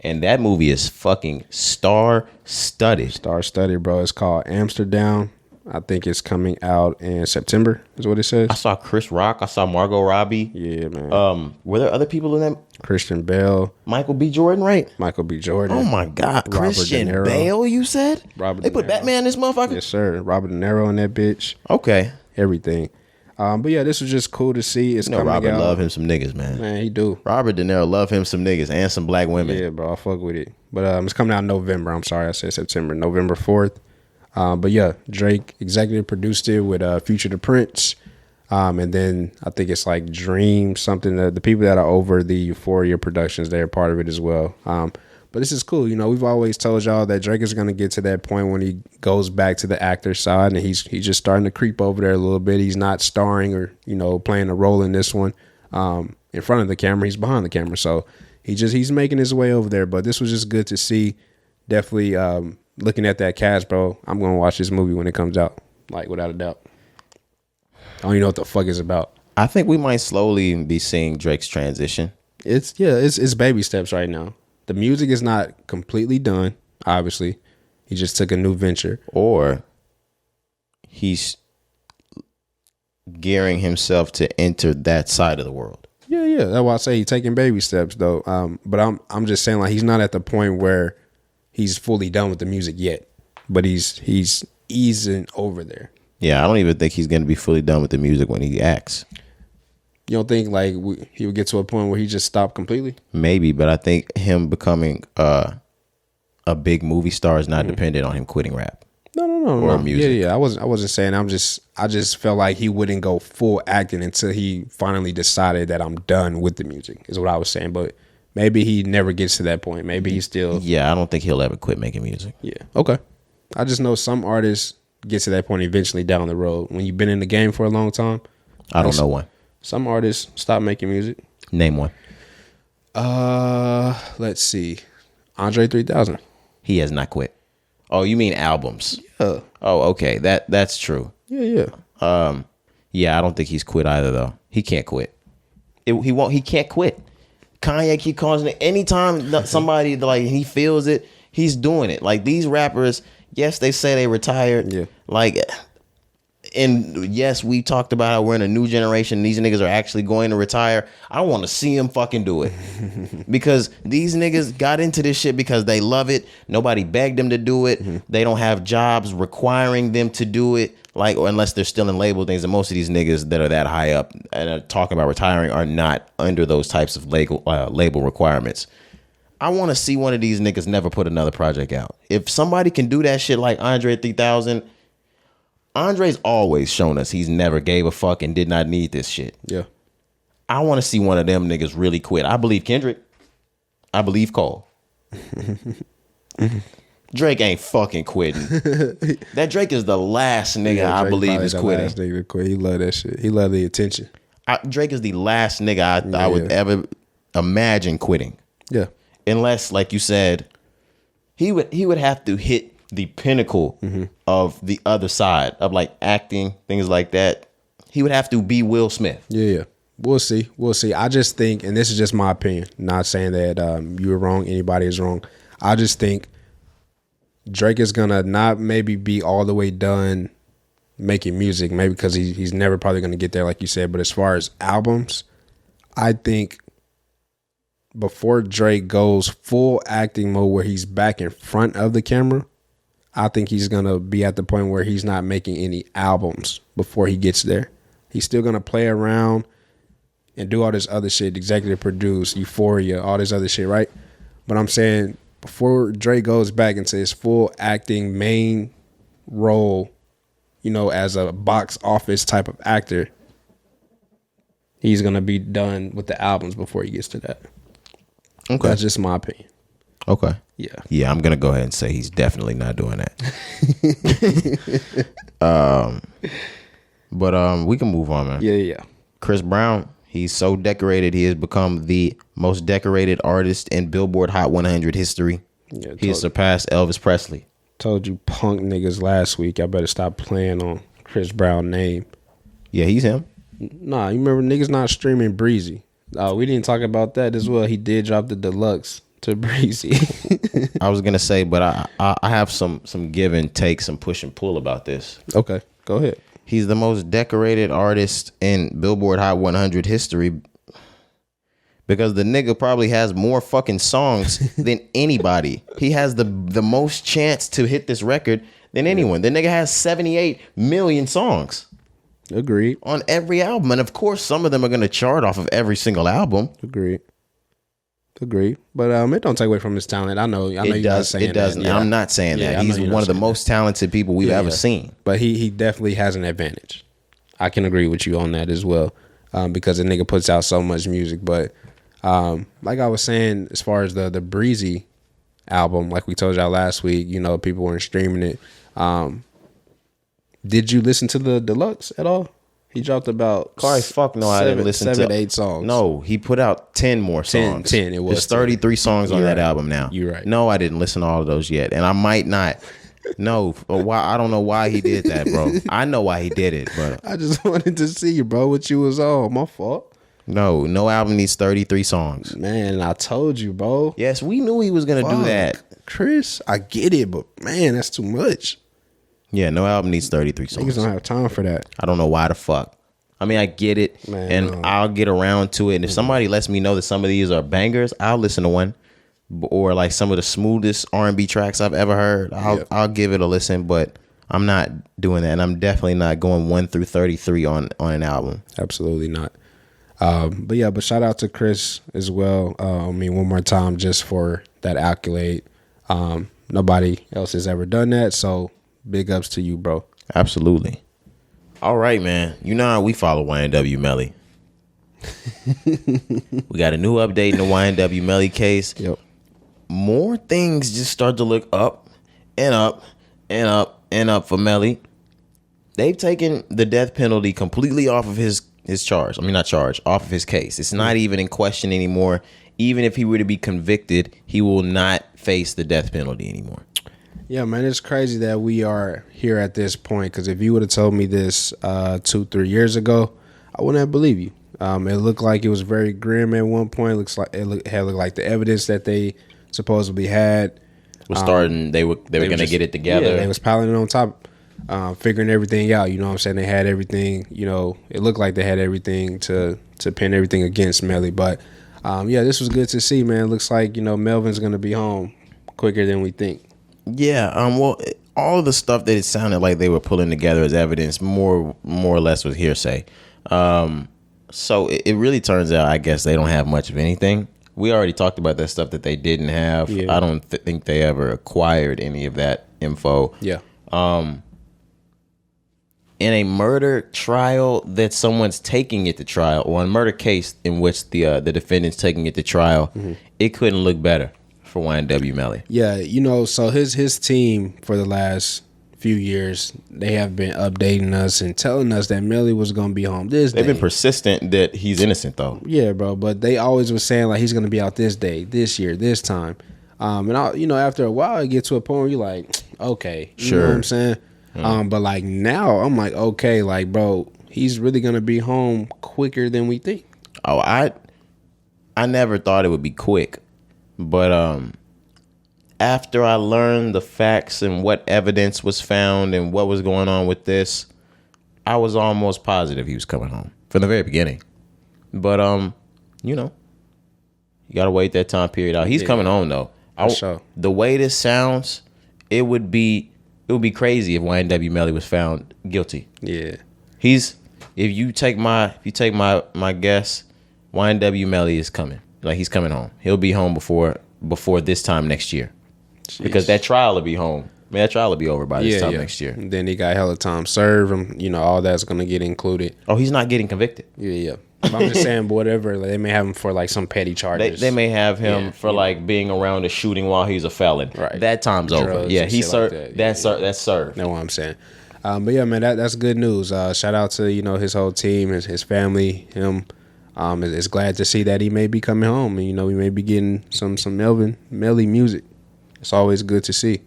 and that movie is fucking star-studded.
Star-studded, bro. It's called Amsterdam. I think it's coming out in September, is what it says.
I saw Chris Rock. I saw Margot Robbie.
Yeah, man.
Were there other people in that?
Christian Bale.
Michael B. Jordan, right?
Michael B. Jordan.
Oh, my God. Christian Bale, you said? They put Batman in this motherfucker?
Yes, sir. Robert De Niro in that bitch.
Okay.
Everything. But yeah, this was just cool to see. It's coming
Robert
out.
Love him some niggas, man.
Man, he do.
Robert De Niro love him some niggas and some black women.
Yeah, bro, I fuck with it. But it's coming out in November. I'm sorry, I said September. November 4th. But yeah, Drake executive produced it with Future the Prince. And then I think it's like Dream something. The people that are over the Euphoria Productions, they're part of it as well. But this is cool. You know, we've always told y'all that Drake is going to get to that point when he goes back to the actor side, and he's just starting to creep over there a little bit. He's not starring or, you know, playing a role in this one in front of the camera. He's behind the camera. So he's making his way over there. But this was just good to see. Definitely looking at that cast, bro. I'm going to watch this movie when it comes out, like, without a doubt. I don't even know what the fuck it's about.
I think we might slowly be seeing Drake's transition.
It's baby steps right now. The music is not completely done, obviously. He just took a new venture.
Or he's gearing himself to enter that side of the world.
Yeah. That's why I say he's taking baby steps, though. But I'm just saying, like, he's not at the point where he's fully done with the music yet. But he's easing over there.
Yeah, I don't even think he's going to be fully done with the music when he acts.
You don't think like he would get to a point where he just stopped completely?
Maybe, but I think him becoming a big movie star is not dependent on him quitting rap.
No.
Music.
Yeah. I wasn't saying. I just felt like he wouldn't go full acting until he finally decided that I'm done with the music. Is what I was saying. But maybe he never gets to that point. Maybe he's still.
Yeah, I don't think he'll ever quit making music.
Yeah. Okay. I just know some artists get to that point eventually down the road. When you've been in the game for a long time.
I don't know one.
Some artists stop making music.
Name one.
Let's see. Andre 3000.
He has not quit. Oh, you mean albums?
Yeah.
Oh, okay. That's true.
Yeah.
Yeah, I don't think he's quit either though. He can't quit. He won't. He can't quit. Kanye keep causing it. Anytime somebody like he feels it, he's doing it. Like these rappers, yes, they say they retired.
Yeah.
Like, and yes, we talked about how we're in a new generation. These niggas are actually going to retire. I want to see them fucking do it because these niggas got into this shit because they love it. Nobody begged them to do it. They don't have jobs requiring them to do it. Like, or unless they're still in label things, and most of these niggas that are that high up and are talking about retiring are not under those types of label requirements. I want to see one of these niggas never put another project out. If somebody can do that shit like Andre 3000, Andre's always shown us he's never gave a fuck and did not need this shit.
Yeah.
I want to see one of them niggas really quit. I believe Kendrick. I believe Cole. Drake ain't fucking quitting. That Drake is the last nigga I believe is quitting.
Last nigga to quit. He love that shit. He love the attention.
Drake is the last nigga I would ever imagine quitting.
Yeah.
Unless, like you said, he would have to hit the pinnacle of the other side of like acting, things like that. He would have to be Will Smith.
Yeah. We'll see. I just think, and this is just my opinion, not saying that you were wrong, anybody is wrong. I just think Drake is gonna not maybe be all the way done making music, maybe because he's never probably gonna get there, like you said. But as far as albums, I think before Drake goes full acting mode where he's back in front of the camera, I think he's gonna be at the point where he's not making any albums before he gets there. He's still gonna play around and do all this other shit, executive produce, Euphoria, all this other shit, right? But I'm saying before Drake goes back into his full acting main role, you know, as a box office type of actor, he's going to be done with the albums before he gets to that.
Okay.
That's just my opinion.
Okay.
Yeah.
Yeah, I'm going to go ahead and say he's definitely not doing that. But we can move on, man.
Yeah.
Chris Brown, he's so decorated. He has become the most decorated artist in Billboard Hot 100 history.
Yeah,
he has surpassed Elvis Presley.
Told you punk niggas last week, I better stop playing on Chris Brown's name.
Yeah, he's him.
Nah, you remember niggas not streaming Breezy. We didn't talk about that as well. He did drop the deluxe to Breezy.
I was going to say, but I have some give and take, some push and pull about this.
Okay, go ahead.
He's the most decorated artist in Billboard Hot 100 history because the nigga probably has more fucking songs than anybody. He has the most chance to hit this record than anyone. The nigga has 78 million songs.
Agreed.
On every album. And of course, some of them are going to chart off of every single album.
Agreed. But it don't take away from his talent. I know you guys saying
it doesn't.
that. Yeah.
I'm not saying that. He's one of the most talented people we've ever seen.
But he definitely has an advantage. I can agree with you on that as well, because the nigga puts out so much music. But like I was saying, as far as the Breezy album, like we told y'all last week, you know, people weren't streaming it. Did you listen to the deluxe at all? He dropped about
I didn't listen to
7-8 songs.
No, he put out 10 more songs.
10 it was.
There's 33 songs on that album now.
You're right.
No, I didn't listen to all of those yet, and I might not. No, why? I don't know why he did that, bro. I know why he did it, but
I just wanted to see you, bro. What you was on? My fault.
No album needs 33 songs.
Man, I told you, bro.
Yes, we knew he was gonna do that.
Chris, I get it, but man, that's too much.
Yeah, no album needs 33 songs.
Niggas don't have time for that.
I don't know why the fuck. I mean, I get it,
man,
and I'll get around to it. And if somebody lets me know that some of these are bangers, I'll listen to one. Or like some of the smoothest R&B tracks I've ever heard, I'll give it a listen. But I'm not doing that, and I'm definitely not going 1 through 33 on an album.
Absolutely not. But shout out to Chris as well. One more time just for that accolade. Nobody else has ever done that. So big ups to you, bro.
Absolutely. All right, man. You know how we follow YNW Melly. We got a new update in the YNW Melly case.
Yep.
More things just start to look up and up and up and up for Melly. They've taken the death penalty completely off of his charge. I mean, not charge, off of his case. It's not even in question anymore. Even if he were to be convicted, he will not face the death penalty anymore.
Yeah, man, it's crazy that we are here at this point. Because if you would have told me this 2-3 years ago, I wouldn't have believed you. It looked like it was very grim at one point. Looks like it looked like the evidence that they supposedly had
was starting. They were going to get it together.
Yeah, they was piling it on top, figuring everything out. You know what I'm saying? They had everything. You know, it looked like they had everything to pin everything against Melly. But yeah, this was good to see, man. It looks like Melvin's going to be home quicker than we think.
Yeah, well, all of the stuff that it sounded like they were pulling together as evidence, more or less, was hearsay. So it really turns out, I guess, they don't have much of anything. We already talked about that stuff that they didn't have. Yeah. I don't think they ever acquired any of that info.
Yeah.
In a murder trial that someone's taking it to trial, or a murder case in which the defendant's taking it to trial, it couldn't look better for YNW Melly.
Yeah, so his team for the last few years, they have been updating us and telling us that Melly was going to be home this day.
They've been persistent that he's innocent, though.
Yeah, bro, but they always was saying, like, he's going to be out this day, this year, this time. And, after a while, it gets to a point where you're like, okay. You know what I'm saying? But, like, now, I'm like, okay, like, bro, he's really going to be home quicker than we think.
Oh, I never thought it would be quick. But after I learned the facts and what evidence was found and what was going on with this, I was almost positive he was coming home from the very beginning. But you gotta wait that time period out. He's coming home though.
Sure.
The way this sounds, it would be crazy if YNW Melly was found guilty.
Yeah.
If you take my guess, YNW Melly is coming. Like, he's coming home. He'll be home before this time next year. Jeez. Because that trial will be home. I mean, that trial will be over by this time next year.
And then he got hella time served. All that's going to get included.
Oh, he's not getting convicted.
Yeah. But I'm just saying, whatever. Like, they may have him for, like, some petty charges.
They may have him for, like, being around a shooting while he's a felon.
Right.
That time's over. Yeah, he served. Like that's served.
That's what I'm saying. But, yeah, man, that's good news. Shout out to, his whole team, his family, him. It's glad to see that he may be coming home, and we may be getting some Melly music. It's always good to see.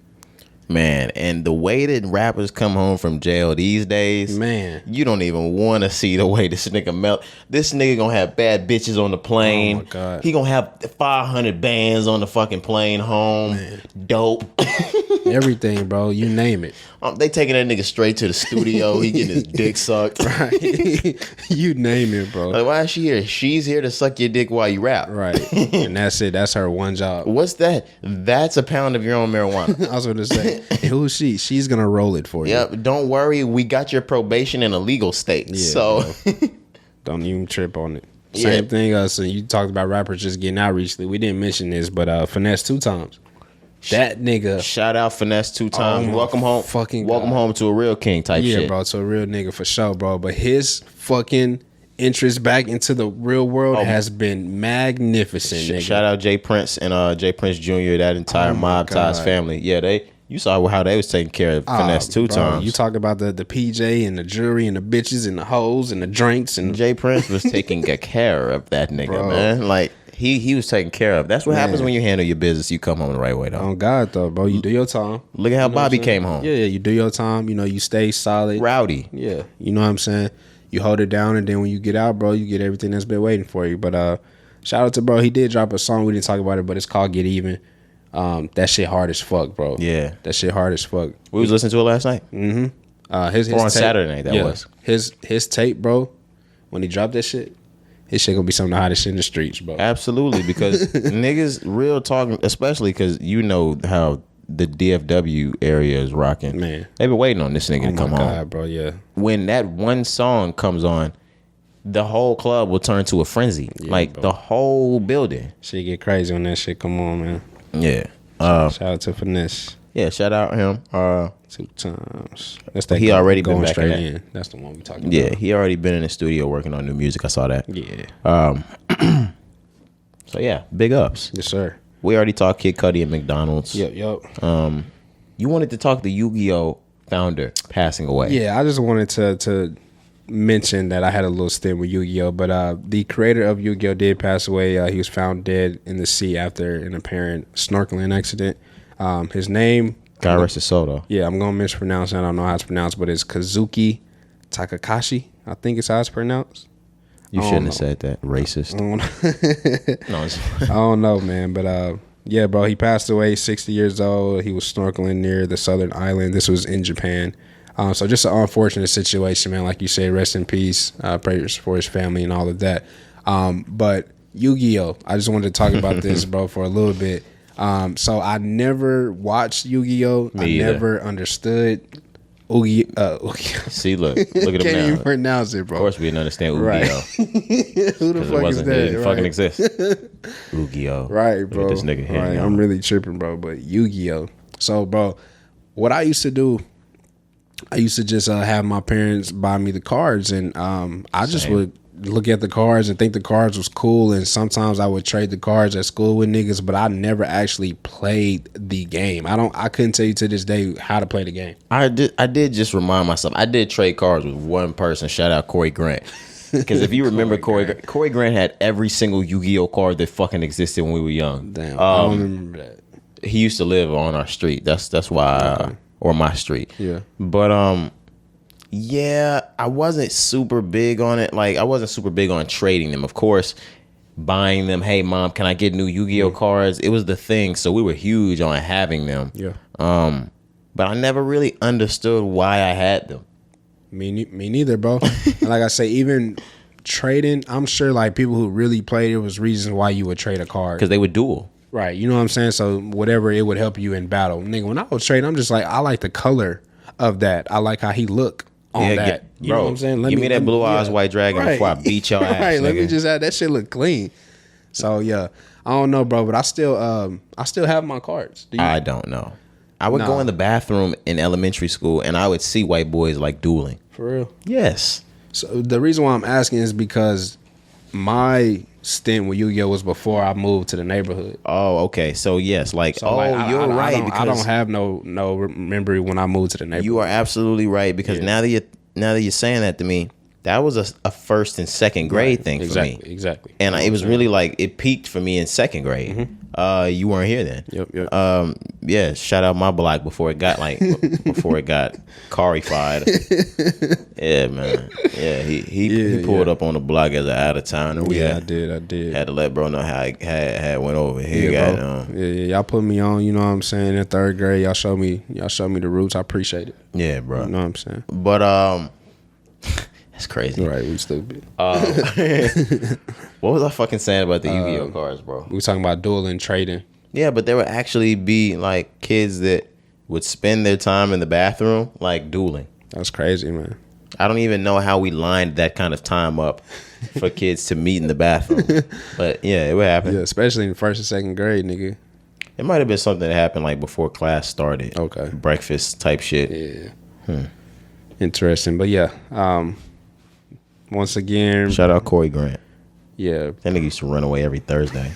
Man, and the way that rappers come home from jail these days, man, you don't even want to see the way this nigga gonna have bad bitches on the plane.
Oh my God.
He gonna have 500 bands on the fucking plane home. Man. Dope.
Everything, bro. You name it.
They taking that nigga straight to the studio. He getting his dick sucked.
Right. You name it, bro.
Like, why is she here? She's here to suck your dick while you rap.
Right. And that's it. That's her one job.
What's that? That's a pound of your own marijuana.
I was going to say, who's she? She's going to roll it for you.
Yep. Don't worry. We got your probation in a legal state. Yeah, so
don't even trip on it. Same thing. So you talked about rappers just getting out recently. We didn't mention this, but Finesse 2 times. That nigga.
Shout out Finesse 2 times. Welcome home. Welcome home to a real king type shit.
Yeah, bro, to a real nigga for sure, bro. But his fucking interest back into the real world has been magnificent, nigga.
Shout out Jay Prince and Jay Prince Jr., that entire Mob Ties family. Yeah, you saw how they was taking care of Finesse 2 times.
You talk about the PJ and the jewelry and the bitches and the hoes and the drinks. And
Jay Prince was taking care of that nigga, bro. Man. Like, He was taken care of. That's what happens when you handle your business. You come home the right way, though.
On God, though, bro. You do your time.
Look at how Bobby came home.
Yeah, you do your time. You stay solid.
Rowdy.
Yeah. You know what I'm saying? You hold it down, and then when you get out, bro, you get everything that's been waiting for you. But shout out to bro. He did drop a song. We didn't talk about it, but it's called Get Even. That shit hard as fuck, bro.
Yeah.
That shit hard as fuck.
We was listening to it last night.
Mm-hmm. His
or on tape, Saturday night, was.
His tape, bro, when he dropped that shit, his shit gonna be some of the hottest shit in the streets, bro.
Absolutely, because niggas real talking, especially because you know how the DFW area is rocking. Man, they've been waiting on this nigga to come home. Oh my God,
bro, yeah.
When that one song comes on, the whole club will turn to a frenzy. Yeah, like, bro. The whole building.
Shit get crazy when that shit come on, man.
Yeah.
Shout out to Finesse.
Yeah, shout out him.
2 times. That's that.
He already been
going
back
straight
in.
That's the one we talking about.
Yeah, he already been in the studio working on new music. I saw that.
Yeah.
So yeah, big ups.
Yes, sir.
We already talked Kid Cudi and McDonald's.
Yep.
You wanted to talk the Yu-Gi-Oh founder passing away.
Yeah, I just wanted to mention that I had a little stint with Yu-Gi-Oh, but the creator of Yu-Gi-Oh did pass away. He was found dead in the sea after an apparent snorkeling accident. His name,
God rest his soul, though.
yeah, I'm gonna mispronounce it. I don't know how it's pronounced, but it's Kazuki Takakashi. I think it's how it's pronounced.
You shouldn't have said that. Racist.
I don't know, man, but yeah, bro, he passed away, 60 years old. He was snorkeling near the southern island. This was in Japan. So just an unfortunate situation, man. Like you say, rest in peace. Prayers for his family and all of that. But Yu-Gi-Oh, I just wanted to talk about this, bro, for a little bit. So I never watched Yu-Gi-Oh. I never understood
See, look at him now.
Can't even pronounce it, bro.
Of course we didn't understand Yu-Gi-Oh.
Right. Who the fuck is that?
It didn't fucking exist. Yu-Gi-Oh.
Right, bro.
Look at this nigga here.
Right. I'm really tripping, bro. But Yu-Gi-Oh. So, bro, what I used to do, I used to just have my parents buy me the cards, and I just would look at the cards and think the cards was cool, and sometimes I would trade the cards at school with niggas, but I never actually played the game. I couldn't tell you to this day how to play the game.
I did just remind myself. I did trade cards with one person. Shout out Corey Grant. Because if you remember, Corey Grant had every single Yu-Gi-Oh card that fucking existed when we were young.
Damn, I don't remember that.
He used to live on our street. That's why, or my street.
Yeah.
But yeah, I wasn't super big on it. Like, I wasn't super big on trading them. Of course, buying them. Hey, mom, can I get new Yu-Gi-Oh cards? It was the thing. So we were huge on having them.
Yeah.
But I never really understood why I had them.
Me neither, bro. And like I say, even trading, I'm sure like people who really played, it was reasons why you would trade a card.
Because they would duel.
Right. You know what I'm saying? So whatever, it would help you in battle. Nigga, when I was trading, I'm just like, I like the color of that. I like how he look on that. You know what I'm saying?
Give me that blue eyes white dragon before I beat your ass.
Right.
Nigga.
Let me just have that shit look clean. So yeah, I don't know, bro, but I still have my cards.
I don't know. I would go in the bathroom in elementary school and I would see white boys like dueling.
For real?
Yes.
So the reason why I'm asking is because my stint with Yu-Gi-Oh was before I moved to the neighborhood.
Oh, okay. So yes, like, you're right.
I don't have no memory when I moved to the neighborhood.
You are absolutely right, because now that you're saying that to me, that was a first and second grade thing for me.
Exactly.
And it was really like, it peaked for me in second grade.
Mm-hmm.
You weren't here then.
Yep.
Yeah, shout out my block before it got Cari-fied. Yeah, man. Yeah, he pulled up on the block as an out of towner.
I did.
Had to let bro know how it went over here.
Yeah, y'all put me on, you know what I'm saying, in third grade. Y'all show me the roots. I appreciate it.
Yeah, bro.
You know what I'm saying?
But that's crazy.
Right, we stupid.
What was I fucking saying about the Yu-Gi-Oh cards, bro?
We talking about dueling, trading.
Yeah, but there would actually be like kids that would spend their time in the bathroom like dueling.
That's crazy, man.
I don't even know how we lined that kind of time up for kids to meet in the bathroom. But yeah, it would happen.
Yeah, especially in first and second grade, nigga.
It might have been something that happened like before class started.
Okay.
Breakfast type shit.
Yeah. Interesting. But yeah, once again,
shout out Corey Grant.
Yeah.
That nigga used to run away every Thursday.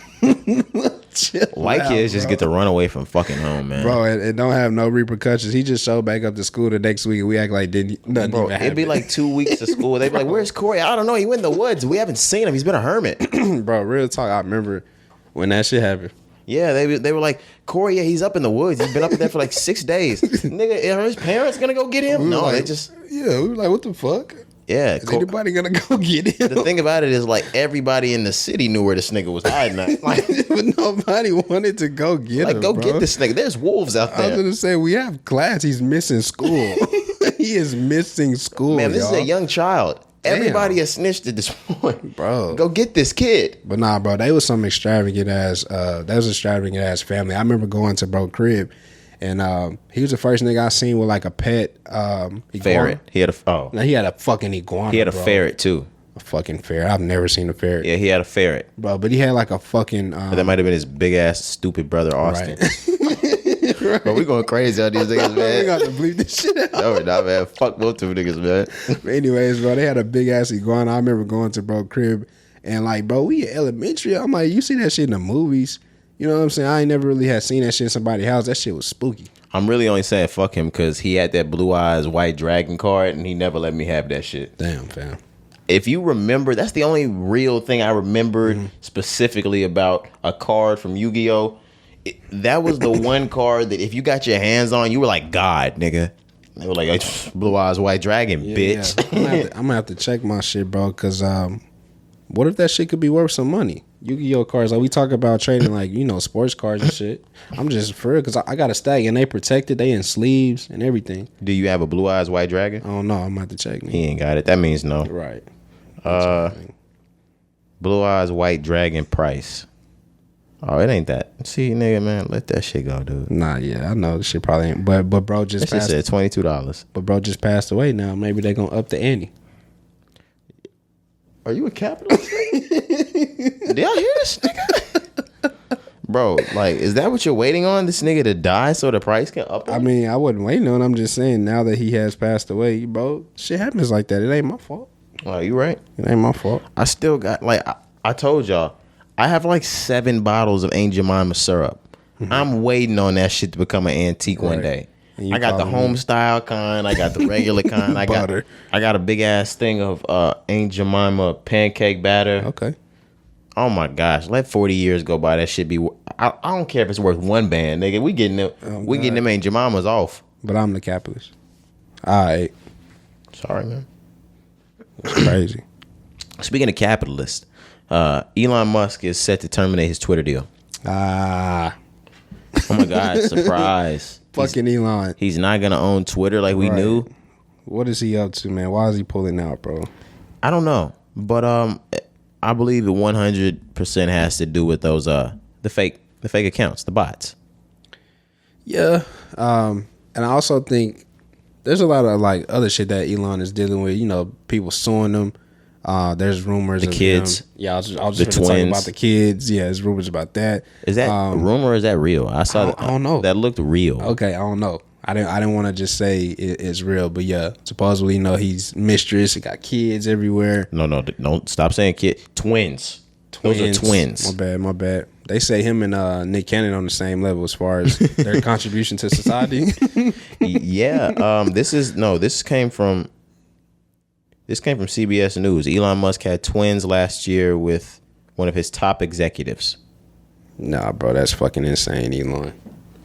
White kids just get to run away from fucking home, man.
Bro, it don't have no repercussions. He just showed back up to school the next week and we act like nothing
bro,
even happened.
It'd be like 2 weeks to school. They'd be like, where's Corey? I don't know. He went in the woods. We haven't seen him. He's been a hermit.
Bro, real talk. I remember when that shit happened.
Yeah, they were like, Corey, yeah, he's up in the woods. He's been up there for like 6 days. Nigga, are his parents gonna go get him? No, they just...
Yeah, we were like, what the fuck?
Yeah.
Is anybody gonna go get him?
The thing about it is, like, everybody in the city knew where this nigga was hiding at. Like,
but nobody wanted to go get him,
go
bro.
get this nigga. There's wolves out there.
I was gonna say, we have class. He's missing school. He is missing school,
man, this
y'all.
is a young child.
Damn.
Everybody has snitched at this point.
Bro.
Go get this kid.
But nah, bro, they was some extravagant ass family. I remember going to bro crib and he was the first nigga I seen with like a pet iguana.
Ferret. He had a
Now, he had a fucking iguana.
He had a
bro.
ferret too.
a fucking ferret. I've never seen a ferret.
Yeah, he had a ferret.
Bro, but he had like a fucking...
But that might have been his big-ass, stupid brother, Austin.
Right.
Bro, we going crazy on these niggas, man.
We got to bleep this shit out.
No, we're not, man. Fuck both two niggas, man.
But anyways, bro, they had a big-ass iguana. I remember going to bro crib, and like, bro, we in elementary. I'm like, you see that shit in the movies. You know what I'm saying? I ain't never really had seen that shit in somebody's house. That shit was spooky.
I'm really only saying fuck him because he had that Blue Eyes White Dragon card, and he never let me have that shit.
Damn, fam.
If you remember, that's the only real thing I remembered specifically about a card from Yu-Gi-Oh! That was the one card that if you got your hands on, you were like, God, nigga. They were like, Blue Eyes White Dragon, bitch.
Yeah. I'm gonna have to check my shit, bro, because what if that shit could be worth some money? Yu-Gi-Oh cards, like we talk about trading, like, you know, sports cards and shit. I'm just for real, because I got a stack and they protected, they in sleeves and everything.
Do you have a Blue Eyes White Dragon?
I don't know. I'm gonna have to check.
He ain't got it. That means no.
Right.
Blue Eyes White Dragon price. Oh, it ain't that. See, nigga, man, let that shit go, dude.
Nah, yeah, I know this shit probably ain't. But bro just
that shit said $22.
But bro just passed away now. Maybe they gonna up the ante.
Are you a capitalist? Did y'all hear this nigga? Bro, like, is that what you're waiting on? This nigga to die so the price can up?
I mean, I wasn't waiting on. I'm just saying now that he has passed away, bro, shit happens like that. It ain't my fault.
Oh, you right.
It ain't my fault.
I still got, like, I told y'all, I have like 7 bottles of Aunt Jemima syrup. I'm waiting on that shit to become an antique one day. I got the home style kind. I got the regular kind. I got a big ass thing of Aunt Jemima pancake batter.
Okay.
Oh my gosh! Let 40 years go by. That shit be. I don't care if it's worth one band, nigga. We getting them. We getting them Aunt Jemimas off.
But I'm the capitalist. All right.
Sorry, man.
That's crazy.
Speaking of capitalists, Elon Musk is set to terminate his Twitter deal.
Ah.
Oh my God! Surprise.
Fucking Elon.
He's not gonna own Twitter like we knew.
What is he up to, man? Why is he pulling out, bro?
I don't know, but I believe it 100% has to do with those the fake accounts, the bots.
Yeah, and I also think there's a lot of like other shit that Elon is dealing with. You know, people suing him. There's rumors
the
of
kids.
Him. Yeah, I was just talking about the kids. Yeah, there's rumors about that.
Is that rumor or is that real? I saw.
I don't know.
That looked real.
Okay, I don't know. I didn't want to just say it's real, but yeah, supposedly, you know, he's mistress. He got kids everywhere.
No, don't stop saying kid. Twins. Those are twins.
My bad. They say him and Nick Cannon on the same level as far as their contribution to society.
Yeah. This came from CBS News. Elon Musk had twins last year with one of his top executives.
Nah, bro, that's fucking insane, Elon.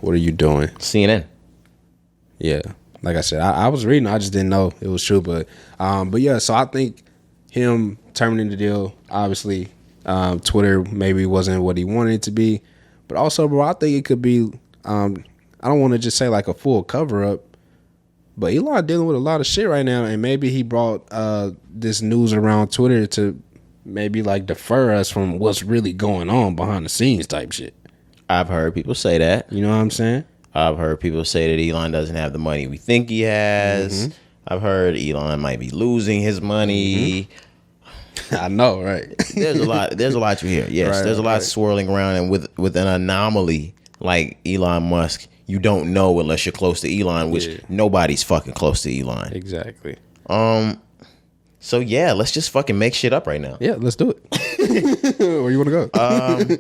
What are you doing?
CNN.
Yeah, like I said, I was reading. I just didn't know it was true, but yeah. So I think him terminating the deal, obviously, Twitter maybe wasn't what he wanted it to be, but also, bro, I think it could be. I don't want to just say like a full cover up, but Elon dealing with a lot of shit right now, and maybe he brought this news around Twitter to maybe like defer us from what's really going on behind the scenes type shit.
I've heard people say that.
You know what I'm saying?
I've heard people say that Elon doesn't have the money we think he has. Mm-hmm. I've heard Elon might be losing his money.
Mm-hmm. I know, right?
There's a lot you hear. Yes, right, there's a lot swirling around, and with an anomaly like Elon Musk, you don't know unless you're close to Elon, which nobody's fucking close to Elon.
Exactly.
So yeah, let's just fucking make shit up right now.
Yeah, let's do it. Where you want to go?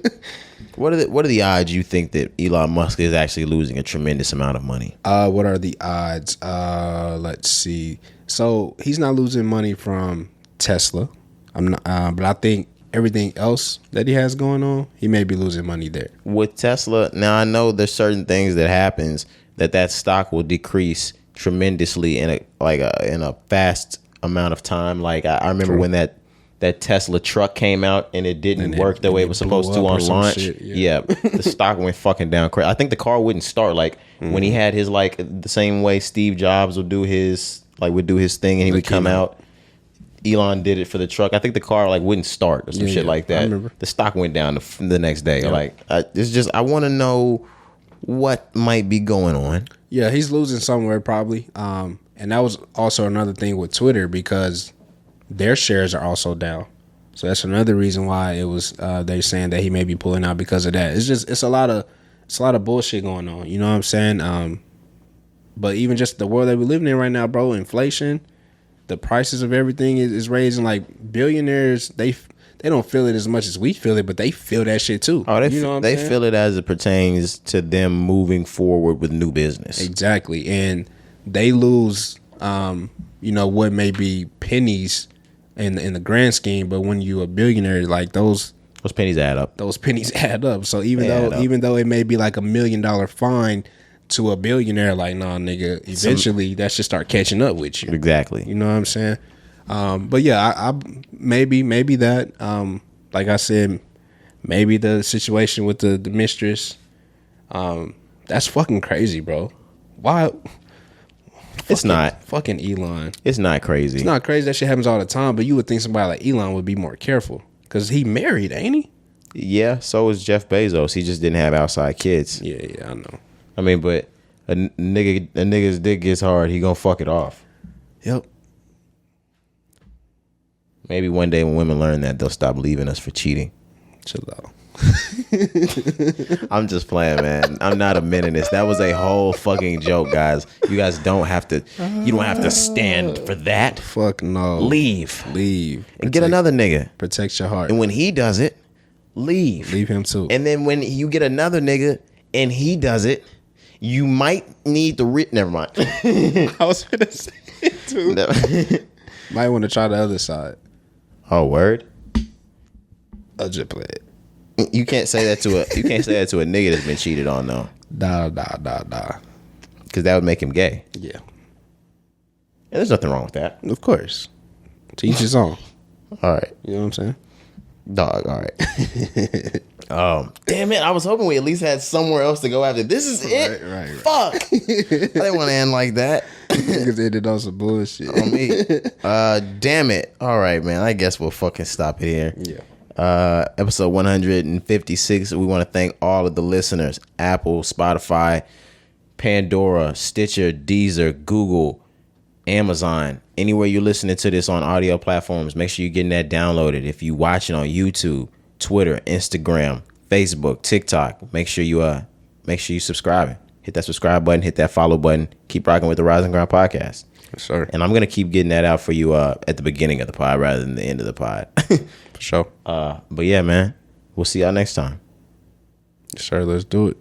What are the odds you think that Elon Musk is actually losing a tremendous amount of money?
What are the odds? Let's see. So he's not losing money from Tesla. I'm not, but I think everything else that he has going on, he may be losing money there. With
Tesla, now I know there's certain things that happens that stock will decrease tremendously in a fast amount of time. Like I remember when that Tesla truck came out and it didn't work the way it was supposed to on launch. Yeah, the stock went fucking down crazy. I think the car wouldn't start when he had his like the same way Steve Jobs would do his thing and he would come out. Elon did it for the truck. I think the car wouldn't start or some shit like that. I remember. The stock went down the next day. Yeah. It's just I want to know what might be going on.
Yeah, he's losing somewhere probably. And that was also another thing with Twitter because their shares are also down. So that's another reason why it was they're saying that he may be pulling out because of that. It's a lot of bullshit going on. You know what I'm saying? But even just the world that we're living in right now, bro, inflation, the prices of everything is raising. Like billionaires, they don't feel it as much as we feel it, but they feel that shit too.
Oh, they feel it as it pertains to them moving forward with new business.
Exactly, and they lose, what may be pennies in the grand scheme, but when you a billionaire, like those
pennies add up.
Those pennies add up. So even though it may be like $1 million fine to a billionaire, like, nah, nigga, eventually that should start catching up with you.
Exactly.
You know what I'm saying? But yeah, I maybe that, like I said, maybe the situation with the mistress, that's fucking crazy, bro. Why?
It's not.
Fucking Elon.
It's not crazy.
It's not crazy. That shit happens all the time, but you would think somebody like Elon would be more careful. Because he married, ain't he?
Yeah, so is Jeff Bezos. He just didn't have outside kids.
Yeah, I know.
I mean, but a nigga's dick gets hard, he gonna fuck it off.
Yep.
Maybe one day when women learn that, they'll stop leaving us for cheating.
Chill out.
I'm just playing, man. I'm not a meninist. That was a whole fucking joke, guys. You guys don't have to. You don't have to stand for that.
Fuck no.
Leave.
And
get another nigga.
Protect your heart.
And when he does it, leave.
Leave him too.
And then when you get another nigga and he does it, you might need the never mind.
I was gonna say it too. Might want to try the other side.
Oh, word.
I'll just play it.
You can't say that to a nigga that's been cheated on though.
Nah.
Because that would make him gay.
Yeah.
And there's nothing wrong with that.
Of course. To each his own.
All right.
You know what I'm saying?
Dog, all right. Damn it. I was hoping we at least had somewhere else to go after. This is it?
Right.
Fuck. I didn't want to end like that.
Niggas ended on some bullshit.
On me. Damn it. All right, man. I guess we'll fucking stop it here.
Yeah.
Episode 156. We want to thank all of the listeners. Apple, Spotify, Pandora, Stitcher, Deezer, Google, Amazon. Anywhere you're listening to this on audio platforms, make sure you're getting that downloaded. If you watching on YouTube, Twitter, Instagram, Facebook, TikTok, make sure you subscribing. Hit that subscribe button, hit that follow button. Keep rocking with the Rise and Grind podcast.
Yes, sir.
And I'm gonna keep getting that out for you at the beginning of the pod rather than the end of the pod.
For sure.
But yeah, man, we'll see y'all next time.
Yes, sir. Let's do it.